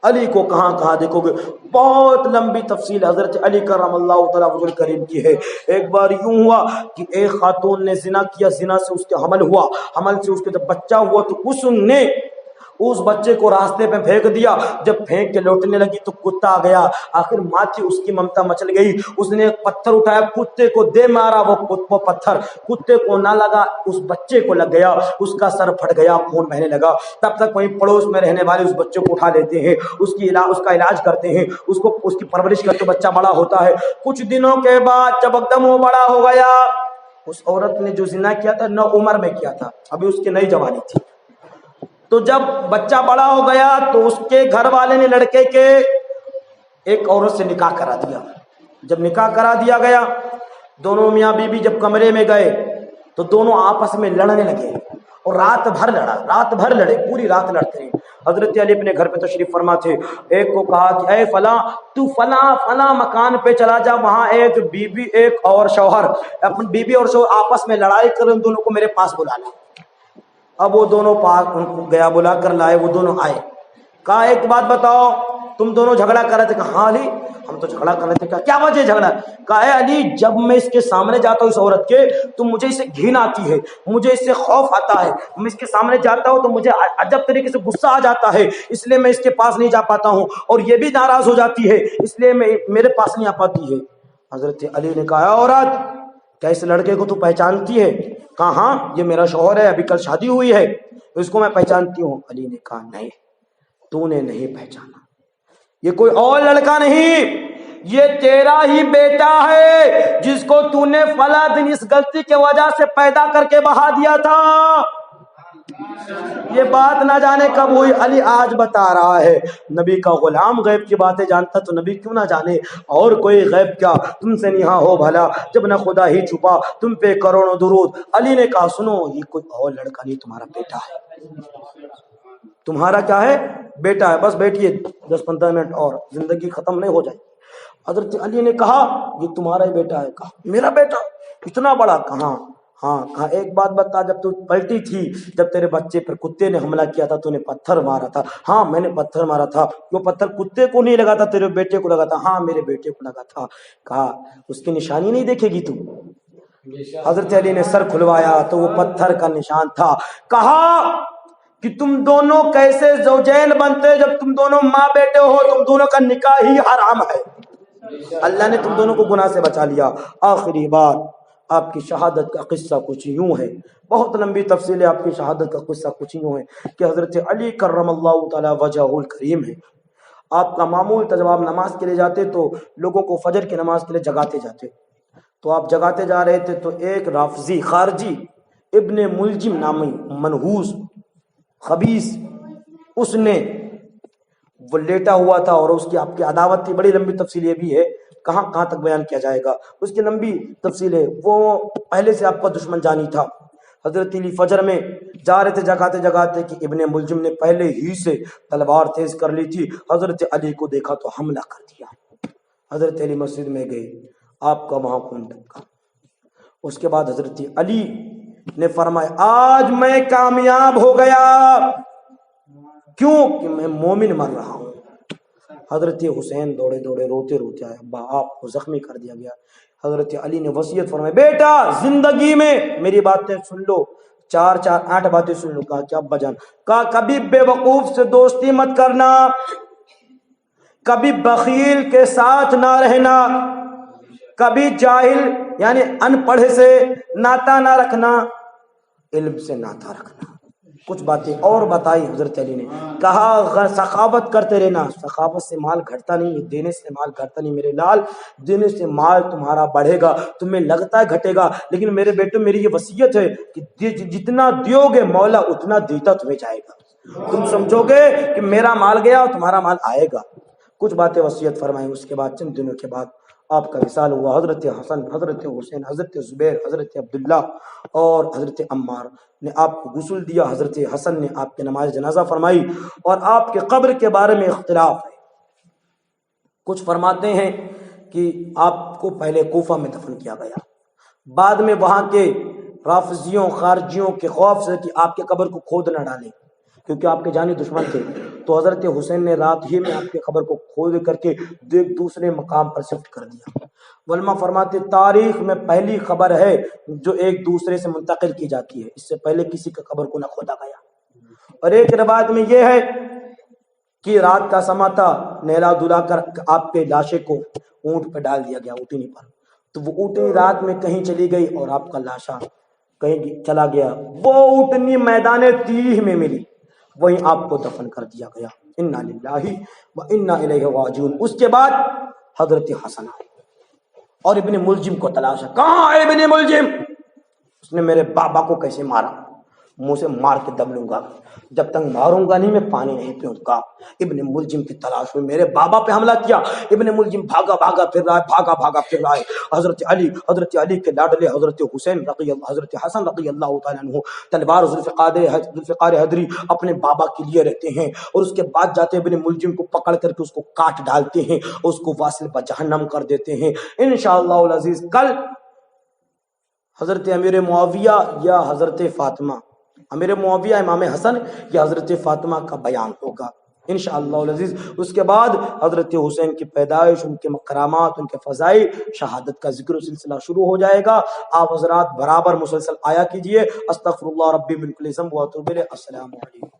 Speaker 3: علی کو کہاں دیکھو گے, بہت لمبی تفصیل حضرت علی کرم اللہ تعالیٰ وجہ کریم کی ہے. ایک بار یوں ہوا کہ ایک خاتون نے زنا کیا, زنا سے اس کے حمل ہوا, حمل سے اس کے جب بچہ ہوا تو اس نے اس بچے کو راستے پہ پھینک دیا. جب پھینک کے لوٹنے لگی تو کتا آ گیا. آخر ماں تھی, اس کی ممتا مچل گئی. اس نے ایک پتھر اٹھایا, کتے کو دے مارا. وہ پتھر کتے کو نہ لگا, اس بچے کو لگ گیا. اس کا سر پھٹ گیا, خون بہنے لگا. تب تک وہیں پڑوس میں رہنے والے اس بچے کو اٹھا لیتے ہیں, اس کا علاج کرتے ہیں, اس کی پرورش کرتے بچہ بڑا ہوتا ہے. کچھ دنوں کے بعد جب ایک دم وہ بڑا ہو گیا, اس عورت نے جو زنا کیا تھا 9 عمر میں کیا تھا, ابھی اس کی نئی جوانی تھی. تو جب بچہ بڑا ہو گیا تو اس کے گھر والے نے لڑکے کے ایک عورت سے نکاح کرا دیا. جب نکاح کرا دیا گیا, دونوں میاں بیوی جب کمرے میں گئے تو دونوں آپس میں لڑنے لگے اور رات بھر لڑے, پوری رات لڑتے رہے. حضرت علی اپنے گھر پہ تشریف فرما تھے. ایک کو کہا کہ اے فلاں تو فلاں مکان پہ چلا جا, وہاں ایک بیوی ایک اور شوہر, اپنی بیوی اور شوہر آپس میں لڑائی کر, ان دونوں کو میرے پاس بلا لا. اب وہ دونوں پاس ان کو گیا, بلا کر لائے, وہ دونوں آئے. کہا ایک بات بتاؤ, تم دونوں جھگڑا کر رہے تھے؟ کہا ہاں علی ہم تو جھگڑا کر رہے تھے. کہا کیا وجہ جھگڑا؟ کہا اے علی جب میں اس کے سامنے جاتا ہوں اس عورت کے, تو مجھے اس سے گھن آتی ہے, مجھے اس سے خوف آتا ہے. میں اس کے سامنے جاتا ہوں تو مجھے عجب طریقے سے غصہ آ جاتا ہے, اس لیے میں اس کے پاس نہیں جا پاتا ہوں, اور یہ بھی ناراض ہو جاتی ہے, اس لیے میں میرے پاس نہیں آ پاتی ہے. حضرت علی نے کہا عورت کیا اس لڑکے کو تو پہچانتی ہے؟ کہا ہاں یہ میرا شوہر ہے, ابھی کل شادی ہوئی ہے, اس کو میں پہچانتی ہوں. علی نے کہا نہیں, تو نے نہیں پہچانا, یہ کوئی اور لڑکا نہیں, یہ تیرا ہی بیٹا ہے جس کو تو نے فلاں دن اس غلطی کی وجہ سے پیدا کر کے بہا دیا تھا. یہ بات نہ جانے کب ہوئی, علی آج بتا رہا ہے. نبی کا غلام غیب کی باتیں جانتا تو نبی کیوں نہ جانے, اور کوئی غیب کیا تم سے نہاں ہو بھلا, جب نہ خدا ہی چھپا تم پہ کروڑوں درود. علی نے کہا سنو, یہ کوئی اور لڑکا نہیں, تمہارا بیٹا ہے, تمہارا کیا ہے, بیٹا ہے. بس بیٹھیے 10-15 منٹ اور, زندگی ختم نہیں ہو جائے. حضرت علی نے کہا یہ تمہارا ہی بیٹا ہے؟ کہا میرا بیٹا اتنا بڑا؟ کہا ہاں. کہا ایک بات بتا, جب تو پلٹی تھی, جب تیرے بچے پر کتے نے حملہ کیا تھا تو نے پتھر مارا تھا؟ ہاں میں نے پتھر مارا تھا. وہ پتھر کتے کو نہیں لگا تھا, تیرے بیٹے کو لگا تھا؟ ہاں میرے بیٹے کو لگا تھا. کہا اس کی نشانی نہیں دیکھے گی تو؟ حضرت علی نے سر کھلوایا تو وہ پتھر کا نشان تھا. کہا کہ تم دونوں کیسے زوجین بنتے جب تم دونوں ماں بیٹے ہو, تم دونوں کا نکاح ہی حرام ہے. اللہ نے تم دونوں کو گناہ سے بچا لیا. آخری بات, آپ کی شہادت کا قصہ کچھ یوں ہے, بہت لمبی تفصیل ہے. آپ کی شہادت کا قصہ کچھ یوں ہے کہ حضرت علی کرم اللہ تعالی وجہہ الکریم ہے. آپ کا معمول تھا جب آپ نماز کے لیے جاتے تو لوگوں کو فجر کی نماز کے لیے جگاتے جاتے, تو آپ جگاتے جا رہے تھے تو ایک رافضی خارجی ابن ملجم نامی منحوس خبیث, اس نے وہ لیٹا ہوا تھا اور اس کی آپ کی عداوت تھی. بڑی لمبی تفصیل یہ بھی ہے, کہاں تک بیان کیا جائے گا, اس کی لمبی تفصیل ہے. وہ پہلے سے آپ کا دشمن جانی تھا. حضرت علی فجر میں جا رہے تھے جگاتے جگاتے کہ ابن ملجم نے پہلے ہی سے تلوار تیز کر لی تھی. حضرت علی کو دیکھا تو حملہ کر دیا. حضرت علی مسجد میں گئے, آپ کا وہاں خون ٹپکا. اس کے بعد حضرت علی نے فرمایا آج میں کامیاب ہو گیا, کیوں کہ میں مومن مر رہا ہوں. حضرت حسین دوڑے دوڑے روتے روتے آئے, ابا آپ کو زخمی کر دیا گیا. حضرت علی نے وصیت فرمائی, بیٹا زندگی میں میری باتیں سن لو, 8 باتیں سن لو. کہا کیا ابا جان؟ کہا کبھی بے وقوف سے دوستی مت کرنا, کبھی بخیل کے ساتھ نہ رہنا, کبھی جاہل یعنی ان پڑھ سے ناتا نہ رکھنا, علم سے ناتا رکھنا. کچھ باتیں اور بتائی حضرت علی نے. کہا سخاوت کرتے رہنا, سخاوت سے مال گھٹتا نہیں, دینے سے مال گھٹتا نہیں میرے لال, دینے سے مال تمہارا بڑھے گا. تمہیں لگتا ہے گھٹے گا, لیکن میرے بیٹے میری یہ وصیت ہے کہ جتنا دیو گے مولا اتنا دیتا تمہیں جائے گا. تم سمجھو گے کہ میرا مال گیا اور تمہارا مال آئے گا. کچھ باتیں وصیت فرمائیں. اس کے بعد چند دنوں کے بعد آپ کا وصال ہوا. حضرت حسن, حضرت حسین, حضرت زبیر, حضرت عبداللہ اور حضرت عمار نے آپ کو غسل دیا. حضرت حسن نے آپ کے نماز جنازہ فرمائی. اور آپ کے قبر کے بارے میں اختلاف ہے. کچھ فرماتے ہیں کہ آپ کو پہلے کوفہ میں دفن کیا گیا, بعد میں وہاں کے رافضیوں خارجیوں کے خوف سے کہ آپ کے قبر کو کھود نہ ڈالیں کیونکہ آپ کے جانی دشمن تھے, تو حضرت حسین نے رات ہی میں آپ کے قبر کو کھود کر کے ایک دوسرے مقام پر شفٹ کر دیا. علماء فرماتے تاریخ میں پہلی خبر ہے جو ایک دوسرے سے منتقل کی جاتی ہے, اس سے پہلے کسی کا قبر کو نہ کھودا گیا. اور ایک روایت میں یہ ہے کہ رات کا سما تھا, نیلا دلا کر آپ کے لاشے کو اونٹ پہ ڈال دیا گیا, اونٹنی پر, تو وہ اونٹنی رات میں کہیں چلی گئی اور آپ کا لاشا کہیں چلا گیا. وہ اونٹنی میدان تیہ میں ملی, وہیں آپ کو دفن کر دیا گیا. انا للہ و انا الیہ راجعون. اس کے بعد حضرت حسن آئے اور ابن ملجم کو تلاشا. کہاں ہے ابن ملجم؟ اس نے میرے بابا کو کیسے مارا؟
Speaker 1: منہ سے مار کے دب لوں گا، جب تک ماروں گا نہیں میں پانی نہیں پیوں گا۔ ابن ملجم کی تلاش میں میرے بابا پہ حملہ کیا، ابن ملجم بھاگا بھاگا پھر رہا ہے، حضرت علی کے لاڈلے حضرت حسین حضرت حسن رضی اللہ تعالیٰ عنہ تلوار ذوالفقار حضری اپنے بابا کے لیے رہتے ہیں، اور اس کے بعد جاتے ابن ملجم کو پکڑ کر کے اس کو کاٹ ڈالتے ہیں، اس کو واصل بجہنم کر دیتے ہیں۔ انشاءاللہ العزیز کل حضرت امیر معاویہ یا حضرت فاطمہ، امیر معاویہ امام حسن یا حضرت فاطمہ کا بیان ہوگا انشاءاللہ العزیز۔ اس کے بعد حضرت حسین کی پیدائش، ان کے کرامات، ان کے فضائل، شہادت کا ذکر و سلسلہ شروع ہو جائے گا۔ آپ حضرات برابر مسلسل آیا کیجئے۔ استغفر اللہ ربی من کل ذنب و اتوب الیہ۔ السلام علیکم۔